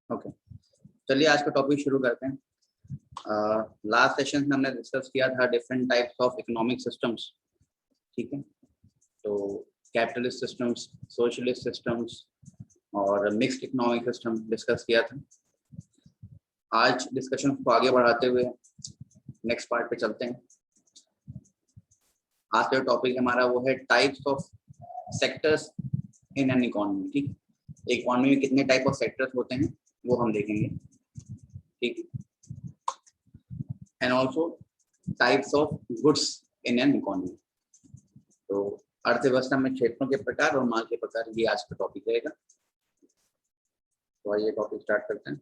Okay, चलिए आज का टॉपिक शुरू करते हैं। लास्ट सेशन में हमने डिस्कस किया था different types of economic systems. ठीक है, तो कैपिटलिस्ट सिस्टम्स, सोशलिस्ट सिस्टम्स और मिक्स्ड इकोनॉमिक सिस्टम डिस्कस किया था। आज डिस्कशन को आगे बढ़ाते हुए नेक्स्ट पार्ट पे चलते हैं। आज का टॉपिक हमारा वो है types of sectors in an economy. ठीक, इकोनॉमी में कितने टाइप ऑफ सेक्टर्स होते हैं वो हम देखेंगे। ठीक, and also types of goods in an economy. तो अर्थव्यवस्था में क्षेत्रों के प्रकार और माल के प्रकार, ये आज का टॉपिक रहेगा। तो आइए टॉपिक स्टार्ट करते हैं।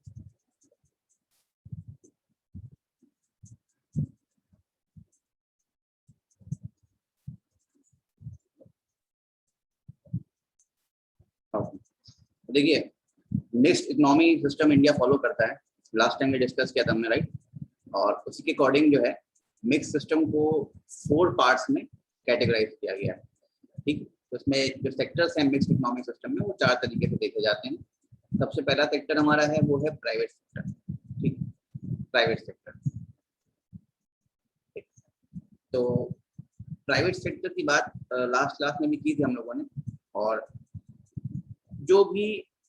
देखिए, mixed economy system India follow करता है। लास्ट टाइम में डिस्कस किया था हमने, राइट। और उसी के अकॉर्डिंग जो है मिक्स सिस्टम को 4 पार्ट्स में कैटेगराइज किया गया है। ठीक, तो इसमें जो सेक्टर्स हैं मिक्स्ड इकोनॉमिक सिस्टम में वो 4 तरीके से देखे जाते हैं। सबसे पहला सेक्टर हमारा है वो है प्राइवेट सेक्टर। ठीक, प्राइवेट सेक्टर। तो प्राइवेट सेक्टर की बात लास्ट क्लास में भी की थी हम लोगों ने। और जो भी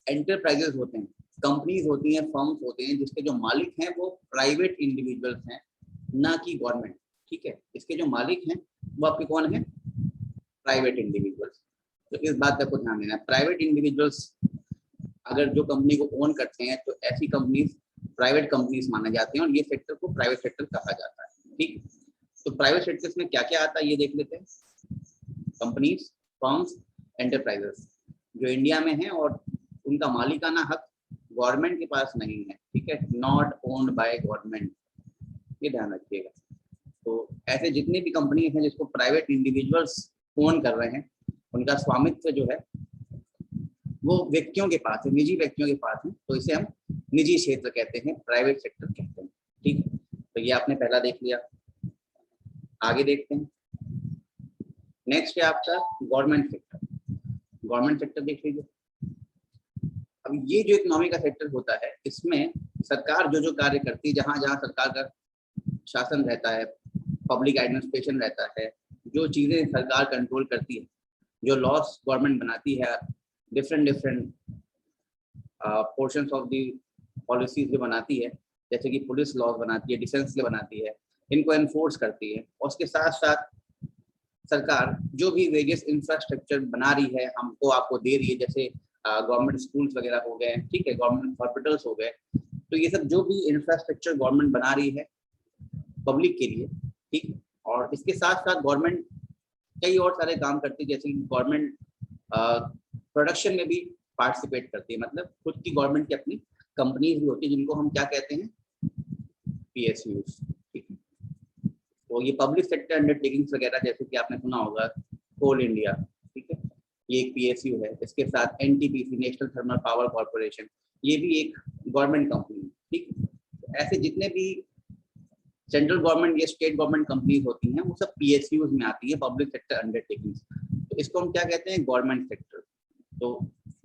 एंटरप्राइजेस होते हैं, कंपनीज होती हैं, फर्म्स होते हैं, जिसके जो मालिक हैं वो प्राइवेट इंडिविजुअल्स हैं, ना कि गवर्नमेंट। ठीक है, इसके जो मालिक हैं वो आपके कौन है? Private individuals. तो इस बात का ध्यान देना है। प्राइवेट इंडिविजुअल्स अगर जो कंपनी को ओन करते हैं तो ऐसी कंपनीज प्राइवेट कंपनीज माने जाते हैं और ये सेक्टर को प्राइवेट सेक्टर कहा जाता है। ठीक, तो प्राइवेट सेक्टर्स में क्या क्या आता है ये देख लेते हैं। कंपनीज, फर्म्स, एंटरप्राइजेस जो इंडिया में हैं और उनका मालिकाना हक गवर्नमेंट के पास नहीं है। ठीक है, नॉट ओन्ड बाय गवर्नमेंट, ये ध्यान रखिएगा। तो ऐसे जितनी भी कंपनी हैं जिसको प्राइवेट इंडिविजुअल्स ओन कर रहे हैं, उनका स्वामित्व जो है वो व्यक्तियों के पास है, निजी व्यक्तियों के पास है। तो इसे हम निजी क्षेत्र कहते हैं, प्राइवेट सेक्टर कहते हैं। ठीक, तो ये आपने पहला देख लिया। आगे देखते हैं। नेक्स्ट है आपका गवर्नमेंट सेक्टर। गवर्नमेंट सेक्टर देख लीजिए। अब ये जो इकोनॉमी का सेक्टर होता है, इसमें सरकार जो जो कार्य करती है, जहां जहां सरकार का शासन रहता है, पब्लिक एडमिनिस्ट्रेशन रहता है, जो चीजें सरकार कंट्रोल करती है, जो लॉस गवर्नमेंट बनाती है, different portions of the policies जो बनाती है, जैसे कि पुलिस लॉज बनाती है, डिफेंस के बनाती है, इनको एनफोर्स करती है। और उसके साथ साथ सरकार जो भी वेरियस इंफ्रास्ट्रक्चर बना रही है, हमको आपको दे रही है, जैसे गवर्नमेंट स्कूल्स वगैरह हो गए, ठीक है, गवर्नमेंट हॉस्पिटल्स हो गए। तो ये सब जो भी इंफ्रास्ट्रक्चर गवर्नमेंट बना रही है पब्लिक के लिए, ठीक। और इसके साथ साथ गवर्नमेंट कई और सारे काम करती है, जैसे गवर्नमेंट प्रोडक्शन में भी पार्टिसिपेट करती है। मतलब खुद की गवर्नमेंट की अपनी कंपनीज भी होती है, जिनको हम क्या कहते हैं? PSUs। ठीक है, तो ये पब्लिक सेक्टर अंडरटेकिंग्स वगैरह, जैसे कि आपने सुना होगा कोल इंडिया, ठीक है, ये एक PSU है। इसके साथ NTPC, national thermal power corporation, ये भी एक गवर्नमेंट कंपनी है। ठीक, तो ऐसे जितने भी सेंट्रल गवर्नमेंट या स्टेट गवर्नमेंट कंपनीज होती हैं वो सब PSUs में आती है, पब्लिक सेक्टर अंडरटेकिंग्स। तो इसको हम क्या कहते हैं? Government sector. तो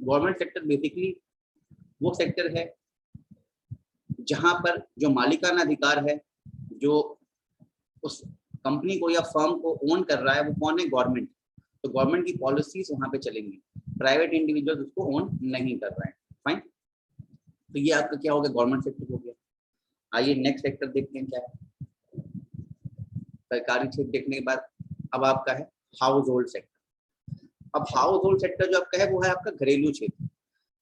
गवर्नमेंट सेक्टर बेसिकली वो सेक्टर है जहां पर जो मालिकाना अधिकार है, जो उस कंपनी को या फर्म को ओन कर रहा है, वो कौन है? गवर्नमेंट। तो गवर्नमेंट की पॉलिसीज वहां पे चलेंगी, प्राइवेट इंडिविजुअल्स उसको ओन नहीं कर रहे हैं। फाइन, तो ये आपका क्या हो गया? गवर्नमेंट सेक्टर हो गया। आइए नेक्स्ट सेक्टर देखते हैं क्या है। सरकारी क्षेत्र देखने के बाद अब आपका है हाउस होल्ड सेक्टर। अब हाउस होल्ड सेक्टर जो आपका है वो है आपका घरेलू क्षेत्र।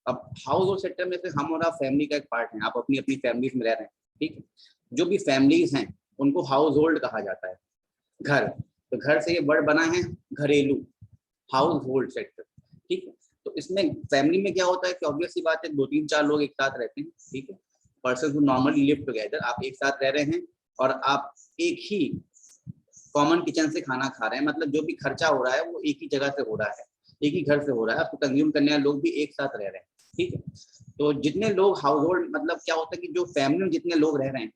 अब हाउस होल्ड सेक्टर में से हम और आप फैमिली का एक पार्ट है, आप अपनी अपनी फैमिलीज में रह रहे हैं। ठीक है, जो भी फैमिलीज हैं उनको हाउस होल्ड कहा जाता है, घर। तो घर से ये वर्ड बना है घरेलू, हाउस होल्ड सेक्टर। ठीक है, तो इसमें फैमिली में क्या होता है कि ऑब्वियस सी बात है, 2-3-4 लोग एक साथ रहते हैं। ठीक है, person who normally live together, आप एक साथ रह रहे हैं और आप एक ही कॉमन किचन से खाना खा रहे हैं। मतलब जो भी खर्चा हो रहा है वो एक ही जगह से हो रहा है, एक ही घर से हो रहा है, आपको कंज्यूम करने वाले लोग भी एक साथ रह रहे हैं। ठीक है, तो जितने लोग हाउस होल्ड, मतलब क्या होता है कि जो फैमिली में जितने लोग रह रहे हैं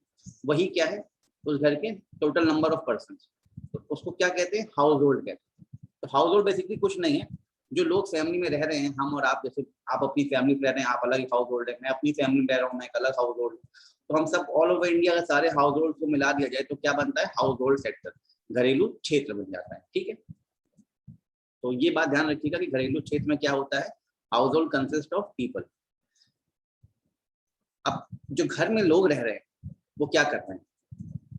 वही क्या है? उस घर के टोटल नंबर ऑफ पर्सन। तो उसको क्या कहते हैं? हाउस होल्ड कहते हैं। तो हाउस होल्ड बेसिकली कुछ नहीं है, जो लोग फैमिली में रह रहे हैं, हम और आप, जैसे आप अपनी फैमिली में रह रहे हैं, आप अलग हाउस होल्ड है, मैं अपनी फैमिली में रह रहा हूँ, मैं एक अलग हाउस होल्ड, तो हम सब ऑल ओवर इंडिया का सारे हाउस होल्ड को मिला दिया जाए तो क्या बनता है, हाउस होल्ड सेक्टर, घरेलू क्षेत्र बन जाता है। ठीक है, तो ये बात ध्यान रखिएगा कि घरेलू क्षेत्र में क्या होता है, house hold consist of people. अब जो घर में लोग रह रहे हैं वो क्या कर रहे हैं,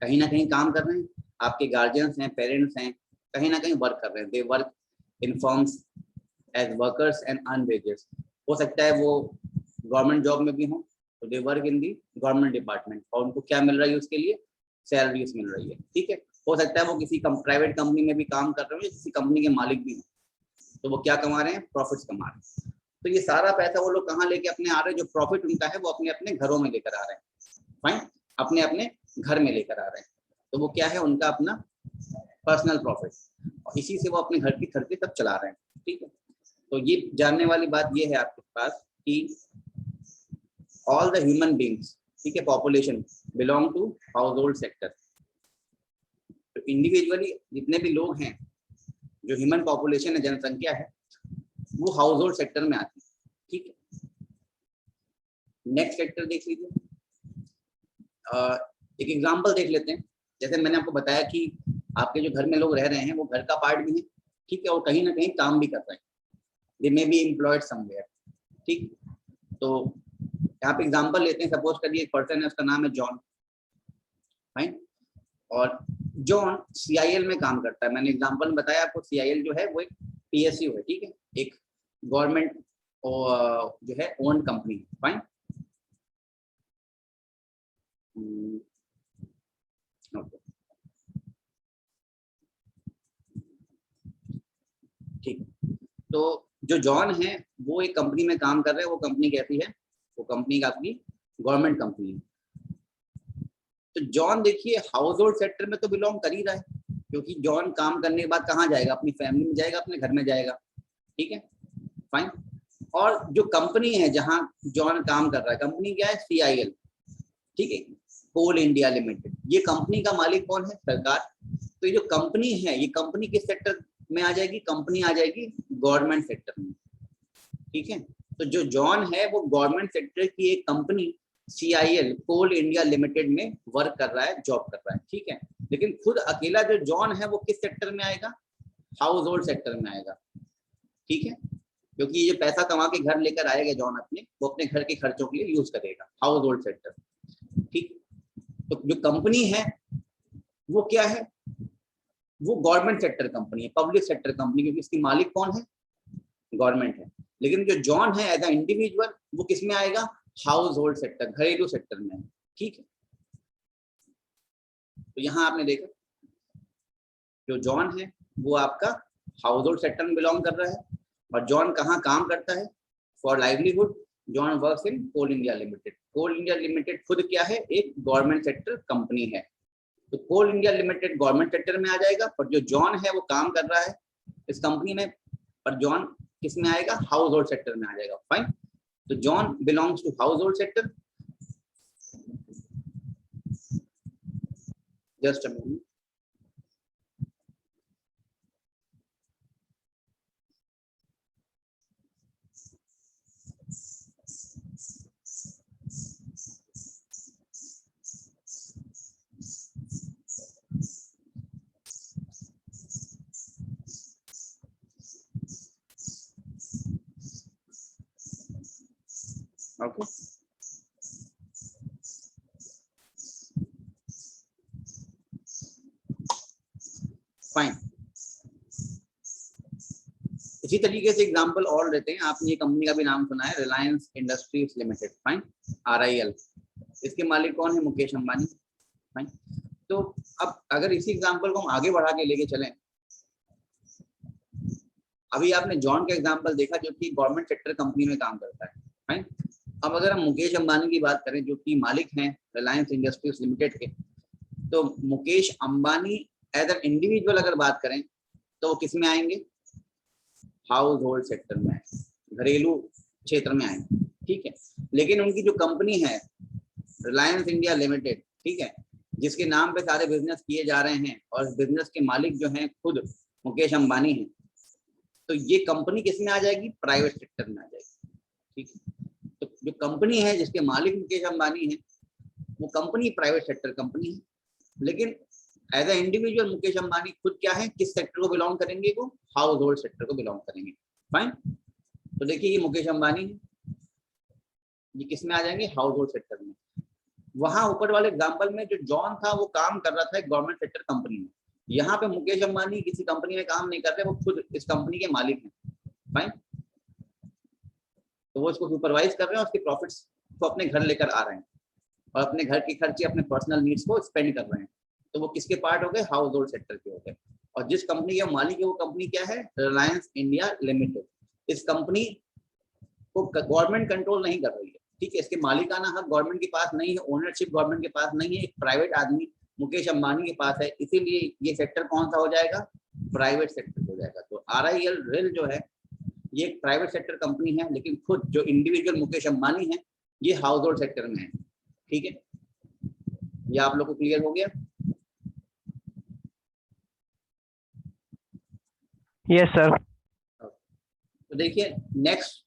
कहीं ना कहीं काम कर रहे हैं, आपके गार्जियंस हैं, पेरेंट्स हैं, कहीं ना कहीं वर्क कर रहे हैं, they work in firms as workers and earn wages. हो सकता है वो गवर्नमेंट जॉब में भी हो, तो दे वर्क इन दी गवर्नमेंट डिपार्टमेंट, और उनको क्या मिल रहा है उसके लिए, सैलरीज मिल रही है। ठीक है, हो सकता है वो किसी प्राइवेट कंपनी में भी काम कर रहे हो, किसी कंपनी के मालिक भी हो, तो वो क्या कमा रहे हैं, प्रॉफिट्स कमा रहे हैं। तो ये सारा पैसा वो लोग कहाँ लेके अपने आ रहे हैं, जो प्रॉफिट उनका है वो अपने अपने घरों में लेकर आ रहे हैं, फाइन, अपने अपने घर में लेकर आ रहे हैं, तो वो क्या है, उनका अपना पर्सनल प्रॉफिट, और इसी से वो अपने घर के खर्चे सब चला रहे हैं। ठीक है, तो ये जानने वाली बात ये है आपके पास कि ऑल द ह्यूमन बींग्स, ठीक है, population belong to household sector. तो इंडिविजुअली जितने भी लोग हैं, जो ह्यूमन पॉपुलेशन है, जनसंख्या है, वो हाउस होल्ड सेक्टर में आती है। ठीक है, नेक्स्ट सेक्टर देख लीजिए, एक एग्जांपल देख लेते हैं। जैसे मैंने आपको बताया कि आपके जो घर में लोग रह रहे हैं वो घर का पार्ट भी है, ठीक है, और कहीं ना कहीं काम भी कर रहे हैं, दे मे बी एम्प्लॉयड समवेयर। ठीक, तो यहाँ पे एग्जांपल लेते हैं, सपोज करिए एक पर्सन है, उसका नाम है जॉन, फाइन, और जॉन CIL में काम करता है। मैंने एग्जांपल में बताया आपको, CIL जो है वो एक PSU है, ठीक है, एक गवर्नमेंट जो है ओन्ड कंपनी, फाइन। ठीक, तो जो जॉन है वो एक कंपनी में काम कर रहे हैं, वो कंपनी कैसी है, वो कंपनी आपकी गवर्नमेंट कंपनी है। तो जॉन देखिए हाउस होल्ड सेक्टर में तो बिलोंग कर ही रहा है, क्योंकि जॉन काम करने के बाद कहाँ जाएगा, अपनी फैमिली में जाएगा, अपने घर में जाएगा। ठीक है, फाइन। और जो कंपनी है जहाँ जॉन काम कर रहा है, कंपनी क्या है, CIL, ठीक है, कोल इंडिया लिमिटेड। ये कंपनी का मालिक कौन है, सरकार। तो ये जो कंपनी है, ये कंपनी किस सेक्टर में आ जाएगी, कंपनी आ जाएगी गवर्नमेंट सेक्टर में। ठीक है, तो जो जॉन है वो गवर्नमेंट सेक्टर की एक कंपनी CIL कोल इंडिया लिमिटेड में वर्क कर रहा है, जॉब कर रहा है। ठीक है, लेकिन खुद अकेला जो जॉन है वो किस सेक्टर में आएगा, हाउस होल्ड सेक्टर में आएगा। ठीक है, क्योंकि ये पैसा कमा के घर लेकर आएगा जॉन अपने, वो अपने घर के खर्चों के लिए यूज करेगा, हाउस होल्ड सेक्टर। ठीक, तो जो कंपनी है वो क्या है, वो गवर्नमेंट सेक्टर कंपनी है, पब्लिक सेक्टर कंपनी, क्योंकि इसकी मालिक कौन है, गवर्नमेंट है। लेकिन जो जॉन है एज अ इंडिविजुअल वो किस में आएगा, हाउस होल्ड सेक्टर, घरेलू सेक्टर में। ठीक है, तो यहाँ आपने देखा जो जॉन है वो आपका हाउस होल्ड सेक्टर में बिलोंग कर रहा है, और जॉन कहाँ काम करता है, for livelihood John works in Coal India Limited. Coal India Limited खुद क्या है, एक गवर्नमेंट सेक्टर कंपनी है, तो Coal India Limited government sector में आ जाएगा, पर जो जॉन है वो काम कर रहा है इस कंपनी में, पर जॉन किस में आएगा, हाउस होल्ड सेक्टर में आ जाएगा। फाइन, तो John belongs to household sector. Just a minute, okay, fine. इसी तरीके से एग्जांपल और लेते हैं, आपने ये कंपनी का भी नाम सुना है, Reliance industries limited, fine, RIL। इसके मालिक कौन है, मुकेश अंबानी, फाइन। तो अब अगर इसी एग्जांपल को हम आगे बढ़ा के लेके चलें, अभी आपने जॉन का एग्जांपल देखा जो कि गवर्नमेंट सेक्टर कंपनी में काम करता है, फाइन। अब अगर हम मुकेश अंबानी की बात करें जो कि मालिक हैं रिलायंस इंडस्ट्रीज लिमिटेड के, तो Mukesh Ambani as an individual अगर बात करें तो वो किस में आएंगे, हाउस होल्ड सेक्टर में, घरेलू क्षेत्र में आएंगे। ठीक है, लेकिन उनकी जो कंपनी है रिलायंस इंडिया लिमिटेड, ठीक है, जिसके नाम पे सारे बिजनेस किए जा रहे हैं और बिजनेस के मालिक जो हैं खुद मुकेश अंबानी हैं, तो ये कंपनी किस में आ जाएगी, प्राइवेट सेक्टर में आ जाएगी। ठीक है, तो जो कंपनी है जिसके मालिक मुकेश अंबानी है वो कंपनी प्राइवेट सेक्टर कंपनी है, लेकिन as a individual Mukesh Ambani खुद क्या है, किस सेक्टर को बिलोंग करेंगे, वो हाउस होल्ड सेक्टर को बिलोंग करेंगे। फाइन, तो देखिए ये मुकेश अंबानी है, ये किस में आ जाएंगे, हाउस होल्ड सेक्टर में। वहां ऊपर वाले एग्जाम्पल में जो जॉन था वो काम कर रहा था एक गवर्नमेंट सेक्टर कंपनी में, यहाँ पे मुकेश अंबानी किसी कंपनी में काम नहीं कर रहे, वो खुद इस कंपनी के मालिक हैं। फाइन, तो वो इसको सुपरवाइज कर रहे हैं, उसके प्रॉफिट्स को अपने घर लेकर आ रहे हैं और अपने घर के खर्चे, अपने पर्सनल नीड्स को स्पेंड कर रहे हैं। तो वो किसके पार्ट हो गए, हाउस होल्ड सेक्टर के हो गए। और जिस कंपनी के मालिक है वो कंपनी क्या है, रिलायंस इंडिया लिमिटेड। इस कंपनी को गवर्नमेंट कंट्रोल नहीं कर रही है, ठीक है, इसके मालिकाना हक गवर्नमेंट के पास नहीं है, ओनरशिप गवर्नमेंट के पास नहीं है, एक प्राइवेट आदमी मुकेश अंबानी के पास है, इसीलिए ये सेक्टर कौन सा हो जाएगा, प्राइवेट सेक्टर हो जाएगा। तो RIL रेल जो है ये एक प्राइवेट सेक्टर कंपनी है, लेकिन खुद जो इंडिविजुअल मुकेश अंबानी है ये हाउस होल्ड सेक्टर में है। ठीक है, ये आप लोग को क्लियर हो गया? Yes sir. तो देखिए नेक्स्ट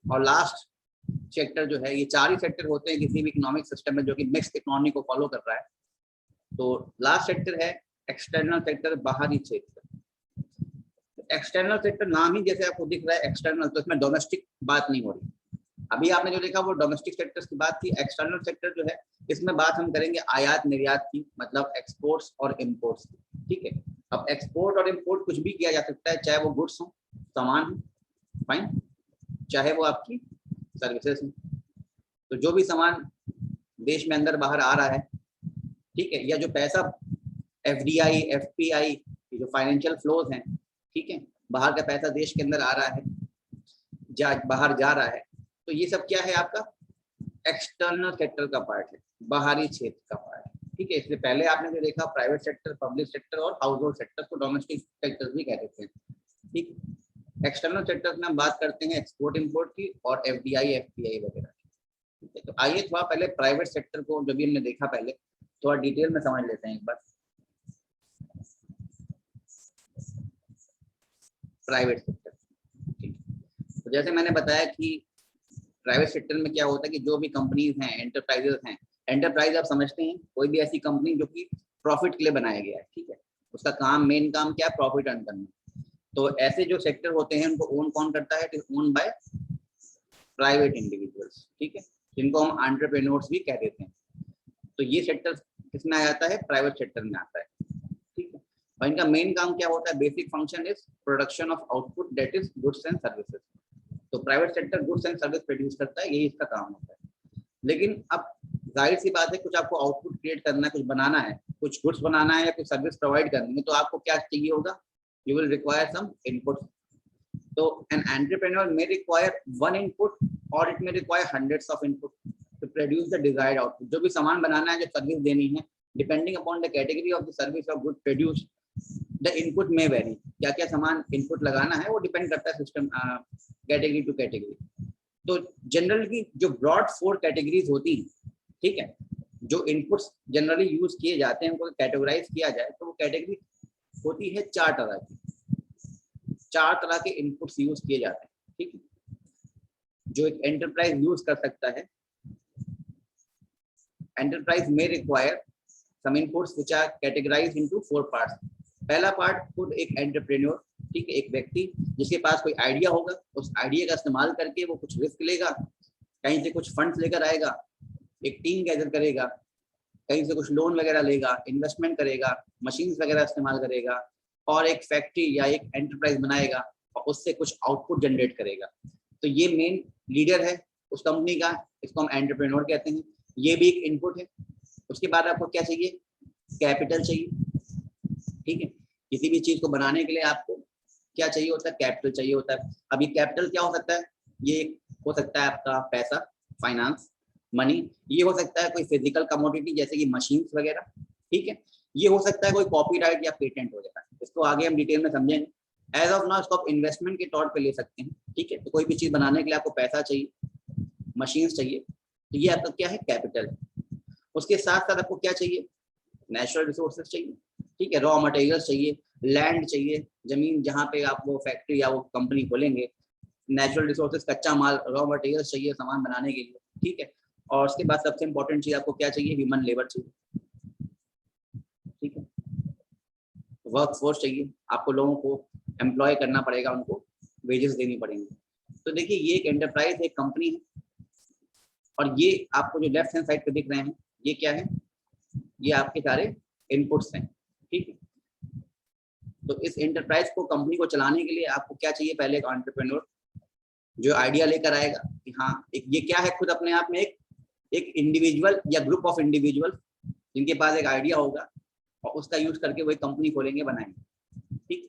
और लास्ट सेक्टर जो है, ये 4 ही सेक्टर होते हैं किसी भी इकोनॉमिक सिस्टम में जो कि मिक्स्ड इकोनॉमी को फॉलो कर रहा है। तो लास्ट सेक्टर है एक्सटर्नल सेक्टर, बाहरी क्षेत्र। एक्सटर्नल सेक्टर नाम ही जैसे आपको दिख रहा है एक्सटर्नल, तो इसमें डोमेस्टिक बात नहीं हो रही। अभी आपने जो देखा वो डोमेस्टिक सेक्टर्स की बात थी। एक्सटर्नल सेक्टर जो है इसमें बात हम करेंगे आयात निर्यात की, मतलब एक्सपोर्ट्स और इम्पोर्ट्स की। ठीक है, अब एक्सपोर्ट और इम्पोर्ट कुछ भी किया जा सकता है, चाहे वो गुड्स हो, सामान हो, फाइन, चाहे वो आपकी सर्विसेज हो। तो जो भी सामान देश में अंदर बाहर आ रहा है, ठीक है, या जो पैसा FDI FPI जो फाइनेंशियल फ्लोज हैं, ठीक है, बाहर का पैसा देश के अंदर आ रहा है, बाहर जा रहा है, तो ये सब क्या है, आपका एक्सटर्नल सेक्टर का पार्ट है, बाहरी क्षेत्र का पार्ट है। ठीक है, इसलिए पहले आपने जो देखा प्राइवेट सेक्टर, पब्लिक सेक्टर और हाउस होल्ड सेक्टर को डोमेस्टिक सेक्टर्स भी कह देते हैं। ठीक, एक्सटर्नल सेक्टर्स में हम बात करते हैं एक्सपोर्ट इंपोर्ट की और FDI FPI वगैरह। ठीक है, तो आइए थोड़ा पहले प्राइवेट सेक्टर को जो भी हमने देखा पहले थोड़ा डिटेल में समझ लेते हैं एक बार। प्राइवेट सेक्टर, ठीक, तो जैसे मैंने बताया कि प्राइवेट सेक्टर में क्या होता है कि जो भी कंपनीज हैं, एंटरप्राइजेस हैं, एंटरप्राइज आप समझते हैं कोई भी ऐसी कंपनी जो कि प्रॉफिट के लिए बनाया गया है। ठीक है, उसका काम, मेन काम क्या है, प्रॉफिट अर्न करना। तो ऐसे जो सेक्टर होते हैं उनको ओन कौन करता है, it is own by private individuals. ठीक है, जिनको हम एंटरप्रेन्योर्स भी कह देते हैं। तो ये सेक्टर किसमें आ जाता है, प्राइवेट सेक्टर में आता है। ठीक है, और इनका मेन काम क्या होता है, basic function is production of output that is goods and services. तो private sector goods and service produce करता है, यही इसका काम होता है। लेकिन अब जाहिर सी बात है, कुछ आपको आउटपुट क्रिएट करना है, कुछ बनाना है, कुछ गुड्स बनाना है या कुछ सर्विस प्रोवाइड करनी है, तो आपको क्या चाहिए होगा, you will require some input. तो an entrepreneur may require one input और it may require hundreds of input to produce the desired output. जो भी सामान बनाना है, जो सर्विस देनी है, depending upon the category of the service और good produce, the input may vary. क्या क्या सामान इनपुट लगाना है वो डिपेंड करता है सिस्टम, कैटेगरी टू कैटेगरी। तो जनरली जो ब्रॉड 4 कैटेगरीज होती हैं, ठीक है, जो इनपुट्स जनरली यूज किए जाते हैं उनको कैटेगराइज किया जाए तो वो कैटेगरी होती है 4 तरह की। 4 तरह के इनपुट्स यूज किए जाते हैं। ठीक है, जो एक एंटरप्राइज यूज कर सकता है। एंटरप्राइज में require some inputs which are categorised into 4 parts. पहला पार्ट खुद एक एंटरप्रेन्योर, ठीक है, एक व्यक्ति जिसके पास कोई आइडिया होगा, उस आइडिया का इस्तेमाल करके वो कुछ रिस्क लेगा, कहीं से कुछ फंड्स लेकर आएगा, एक टीम गैदर करेगा, कहीं से कुछ लोन वगैरह लेगा, इन्वेस्टमेंट करेगा, मशीन्स वगैरह इस्तेमाल करेगा और एक फैक्ट्री या एक एंटरप्राइज बनाएगा और उससे कुछ आउटपुट जनरेट करेगा। तो ये मेन लीडर है उस कंपनी का, इसको हम एंटरप्रेन्योर कहते हैं। ये भी एक इनपुट है। उसके बाद आपको क्या चाहिए, कैपिटल चाहिए। ठीक है, किसी भी चीज को बनाने के लिए आपको क्या चाहिए होता है, कैपिटल चाहिए होता है। अब ये कैपिटल क्या हो सकता है, ये हो सकता है आपका पैसा, फाइनेंस, मनी। ये हो सकता है कोई फिजिकल कमोडिटी जैसे कि मशीन्स वगैरह। ठीक है, ये हो सकता है कोई कॉपीराइट या पेटेंट वगैरह। इसको आगे हम डिटेल में समझेंगे। एज ऑफ नाउ इसको आप इन्वेस्टमेंट के तौर पे ले सकते हैं। ठीक है, तो कोई भी चीज बनाने के लिए आपको पैसा चाहिए, मशीन्स चाहिए, तो ये आपका क्या है, कैपिटल है। उसके साथ साथ आपको क्या चाहिए, नेचुरल रिसोर्सेज चाहिए। ठीक है। रॉ मटेरियल्स चाहिए, लैंड चाहिए, जमीन जहाँ पे आप वो फैक्ट्री या वो कंपनी खोलेंगे, नेचुरल रिसोर्सेज, कच्चा माल, रॉ मटेरियल्स चाहिए सामान बनाने के लिए, ठीक है। और उसके बाद सबसे इंपॉर्टेंट चीज आपको क्या चाहिए, ह्यूमन लेबर चाहिए, ठीक है। वर्क फोर्स चाहिए, आपको लोगों को एम्प्लॉय करना पड़ेगा, उनको वेजेस देनी पड़ेंगी। तो देखिए ये एक एंटरप्राइज है, एक कंपनी है। और ये आपको जो लेफ्ट हैंड साइड पे दिख रहे हैं ये क्या है, ये आपके सारे इनपुट्स हैं, ठीक है। तो इस एंटरप्राइज को, कंपनी को चलाने के लिए आपको क्या चाहिए, पहले एक एंटरप्रेन्योर जो आइडिया लेकर आएगा कि हाँ एक ये क्या है, खुद अपने आप में एक इंडिविजुअल या ग्रुप ऑफ इंडिविजुअल जिनके पास एक आइडिया होगा और उसका यूज करके वही कंपनी खोलेंगे, बनाएंगे, ठीक।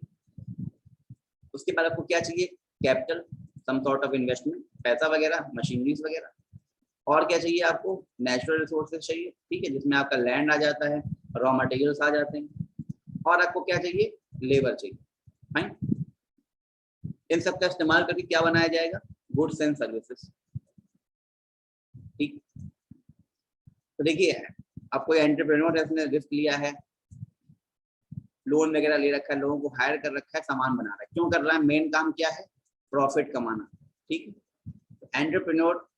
उसके बाद आपको क्या चाहिए, capital, some sort of investment, पैसा वगैरह, मशीनरीज वगैरह। और क्या चाहिए आपको, नेचुरल रिसोर्सेज चाहिए, ठीक है, जिसमें आपका लैंड आ जाता है, रॉ मटेरियल्स आ जाते हैं। और आपको क्या चाहिए, लेबर चाहिए, फाइन। इन सब का इस्तेमाल करके क्या बनाया जाएगा, गुड्स एंड सर्विसेज, ठीक। तो देखिए आपको एंटरप्रेन्योर है, उसने रिस्क लिया है, लोन वगैरह ले रखा है, लोगों को हायर कर रखा है, सामान बना रहा है, क्यों कर रहा है, मेन काम क्या है, प्रॉफिट कमाना, ठीक है। एंटरप्रेन्योर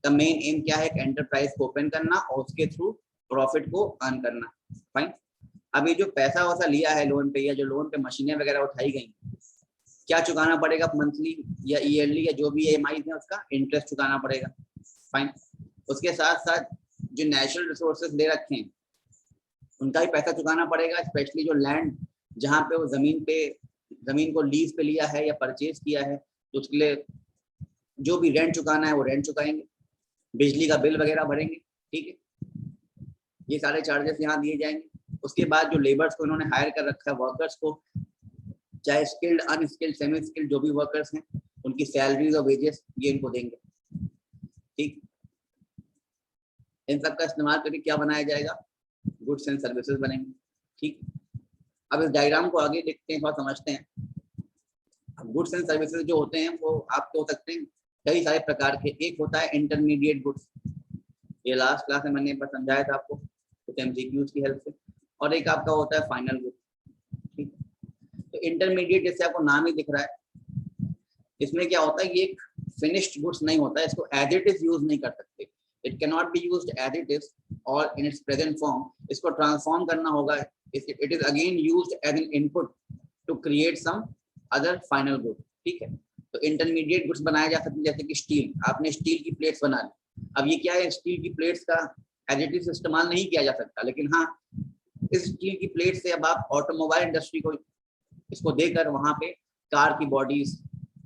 का मेन एम क्या है, एंटरप्राइज को ओपन करना और उसके थ्रू प्रॉफिट को अर्न करना, फाइन। अभी जो पैसा वैसा लिया है लोन पे, या जो लोन पे मशीनें वगैरह उठाई गई, क्या चुकाना पड़ेगा, मंथली या ईयरली या जो भी EMI है उसका इंटरेस्ट चुकाना पड़ेगा, फाइन। उसके साथ साथ जो नेचुरल रिसोर्सेज ले रखे हैं उनका भी पैसा चुकाना पड़ेगा, स्पेशली जो लैंड जहाँ पे वो जमीन को लीज पे लिया है या परचेज किया है, तो उसके लिए जो भी रेंट चुकाना है वो रेंट चुकाएंगे, बिजली का बिल वगैरह भरेंगे, ठीक है। ये सारे चार्जेस यहाँ दिए जाएंगे। उसके बाद जो लेबर्स को इन्होंने हायर कर रखा है, वर्कर्स को, चाहे स्किल्ड, अनस्किल्ड, सेमी स्किल्ड जो भी वर्कर्स हैं, उनकी सैलरीज और वेजेस ये इनको देंगे, ठीक। इन सब का इस्तेमाल करके क्या बनाया जाएगा, गुड्स एंड सर्विसेज बनेंगे, ठीक। अब इस डायग्राम को आगे देखते हैं, थोड़ा समझते हैं। अब गुड्स एंड सर्विसेज जो होते हैं वो आपके हो सकते हैं कई सारे प्रकार के। एक होता है इंटरमीडिएट गुड्स, ये लास्ट क्लास में मैंने समझाया था आपको कुछ MCQs की हेल्प से। और एक आपका होता है फाइनल गुड्स, ठीक। तो इंटरमीडिएट जैसे आपको नाम ही दिख रहा है, इसमें क्या होता है, ये एक फिनिश्ड गुड्स नहीं होता है, इसको एज इट इज यूज नहीं कर सकते, it can not be used as it is और इन इट्स प्रेजेंट फॉर्म, इसको ट्रांसफॉर्म करना होगा, it is again used as an input to create some other final good, ठीक है। तो इंटरमीडिएट गुड्स बनाए जा सकते हैं, जैसे कि स्टील, आपने स्टील की प्लेट्स बना ली, अब ये क्या है, स्टील की प्लेट्स का एज इट इज इस्तेमाल नहीं किया जा सकता, लेकिन हाँ इस स्टील की प्लेट से अब आप ऑटोमोबाइल इंडस्ट्री को इसको देकर वहां पे कार की बॉडीज,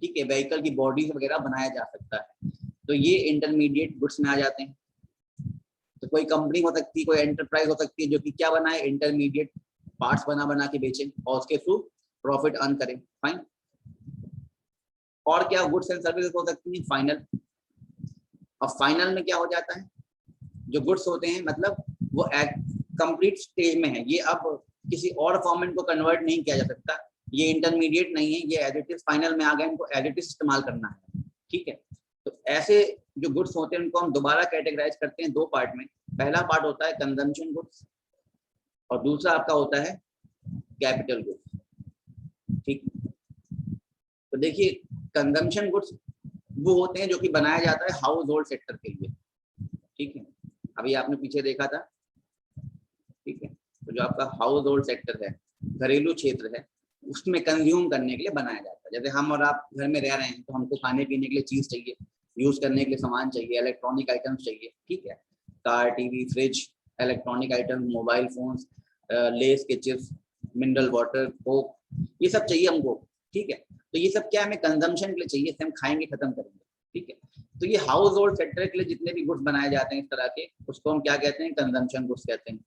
ठीक है, व्हीकल की बॉडीज वगैरह बनाया जा सकता है। तो ये इंटरमीडिएट गुड्स में आ जाते हैं। तो कोई कंपनी हो सकती है, कोई एंटरप्राइज हो सकती है जो कि क्या बनाए, इंटरमीडिएट पार्ट्स बना के बेचे और उसके थ्रू प्रॉफिट अर्न करें, फाइन। और क्या गुड्स एंड सर्विसेज हो सकती है, फाइनल। अब फाइनल में क्या हो जाता है, जो गुड्स होते हैं मतलब वो कंप्लीट स्टेज में है, ये अब किसी और फॉर्मेट को कन्वर्ट नहीं किया जा सकता, ये इंटरमीडिएट नहीं है, ये एज इट इज फाइनल में आ गए, इनको एज इट इज इस्तेमाल करना है, ठीक है। तो ऐसे जो गुड्स होते हैं उनको हम दोबारा कैटेगराइज करते हैं दो पार्ट में। पहला पार्ट होता है कंजम्पशन गुड्स और दूसरा आपका होता है कैपिटल गुड्स, ठीक। तो देखिए कंजम्पशन गुड्स वो होते हैं जो कि बनाया जाता है हाउस होल्ड सेक्टर के लिए, ठीक है। अभी आपने पीछे देखा था, ठीक है। तो जो आपका हाउस होल्ड सेक्टर है, घरेलू क्षेत्र है, उसमें कंज्यूम करने के लिए बनाया जाता है। जैसे हम और आप घर में रह रहे हैं तो हमको खाने पीने के लिए चीज चाहिए, यूज करने के लिए सामान चाहिए, इलेक्ट्रॉनिक आइटम्स चाहिए, ठीक है। Car, TV, fridge, electronic items, mobile phones, less के चिप्स, मिनरल वाटर, कोक, ये सब चाहिए हमको, ठीक है। तो ये सब क्या हमें कंजम्पशन के लिए चाहिए, हम खाएंगे खत्म करेंगे, ठीक है। तो ये हाउस होल्ड सेक्टर के लिए जितने भी गुड्स बनाए जाते हैं इस तरह के, उसको हम क्या कहते हैं, कंजम्पशन गुड्स कहते हैं,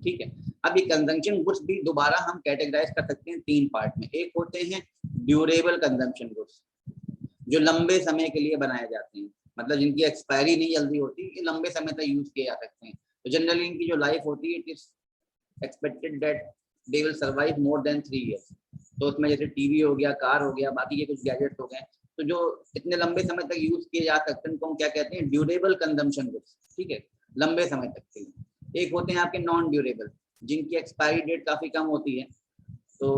ठीक है। अब ये कंजम्पशन गुड्स भी दोबारा हम कैटेगराइज कर सकते हैं तीन पार्ट में। एक होते हैं ड्यूरेबल कंजम्पशन गुड्स, जो लंबे समय के लिए बनाए जाते हैं, मतलब जिनकी एक्सपायरी नहीं जल्दी होती, ये लंबे समय तक यूज किए जा सकते हैं। तो जनरली इनकी जो लाइफ होती है, it is expected that they will survive more than 3 years। तो उसमें जैसे टीवी हो गया, कार हो गया, बाकी ये कुछ गैजेट्स हो गए, तो जो इतने लंबे समय तक यूज किए जा सकते हैं उनको हम क्या कहते हैं, ड्यूरेबल कंजम्पशन गुड्स, ठीक है, लंबे समय तक के लिए। एक होते हैं आपके नॉन ड्यूरेबल, जिनकी एक्सपायरी डेट काफी कम होती है। तो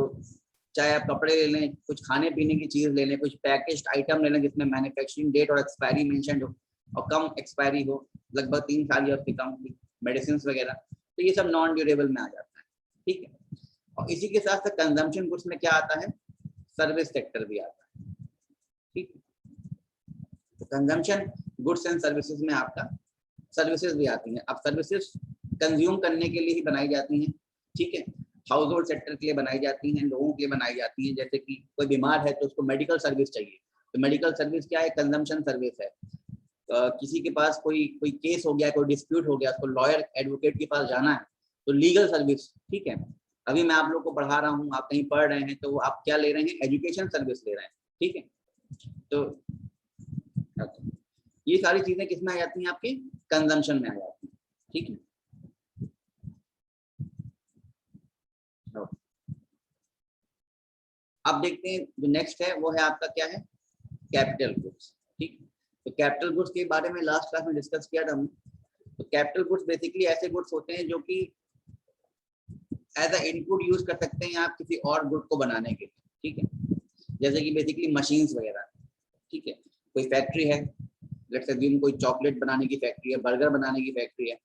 चाहे आप कपड़े ले लें, कुछ खाने पीने की चीज ले लें, कुछ पैकेज्ड आइटम ले लें जिसमें मैन्युफैक्चरिंग डेट और एक्सपायरी मेंशन हो और कम एक्सपायरी हो, लगभग 3 साल या उससे कम की, मेडिसिन वगैरह, तो ये सब नॉन ड्यूरेबल में आ जाता है। ठीक है, और इसी के साथ साथ कंजम्पशन गुड्स में क्या आता है, सर्विस सेक्टर भी आता है। ठीक है, तो कंजम्पशन गुड्स एंड सर्विसेज में आपका सर्विसेज भी आती हैं। अब सर्विसेज कंज्यूम करने के लिए ही बनाई जाती हैं। ठीक है, हाउस होल्ड सेक्टर के लिए बनाई जाती हैं, लोगों के लिए बनाई जाती हैं। जैसे कि कोई बीमार है तो उसको मेडिकल सर्विस चाहिए, तो मेडिकल सर्विस क्या है, कंजम्पशन सर्विस है। किसी के पास कोई कोई केस हो गया, कोई डिस्प्यूट हो गया, उसको लॉयर एडवोकेट के पास जाना है, तो लीगल सर्विस। ठीक है, अभी मैं आप लोग को पढ़ा रहा हूँ, आप कहीं पढ़ रहे हैं, तो आप क्या ले रहे हैं, एजुकेशन सर्विस ले रहे हैं। ठीक है, तो ये सारी चीजें किसमें आ जाती हैं, आपके कंजम्पशन में आ जाती हैं। ठीक है, अब देखते हैं जो नेक्स्ट है वो है आपका क्या है, कैपिटल गुड्स। ठीक, तो कैपिटल गुड्स के बारे में लास्ट क्लास में डिस्कस किया था हमने। तो कैपिटल गुड्स बेसिकली ऐसे गुड्स होते हैं जो कि एज अ इनपुट यूज कर सकते हैं आप किसी और गुड को बनाने के लिए। ठीक है, जैसे कि बेसिकली मशीन्स वगैरह। ठीक है, कोई फैक्ट्री है, लेट्स अज्यूम कोई चॉकलेट बनाने की फैक्ट्री है, बर्गर बनाने की फैक्ट्री है,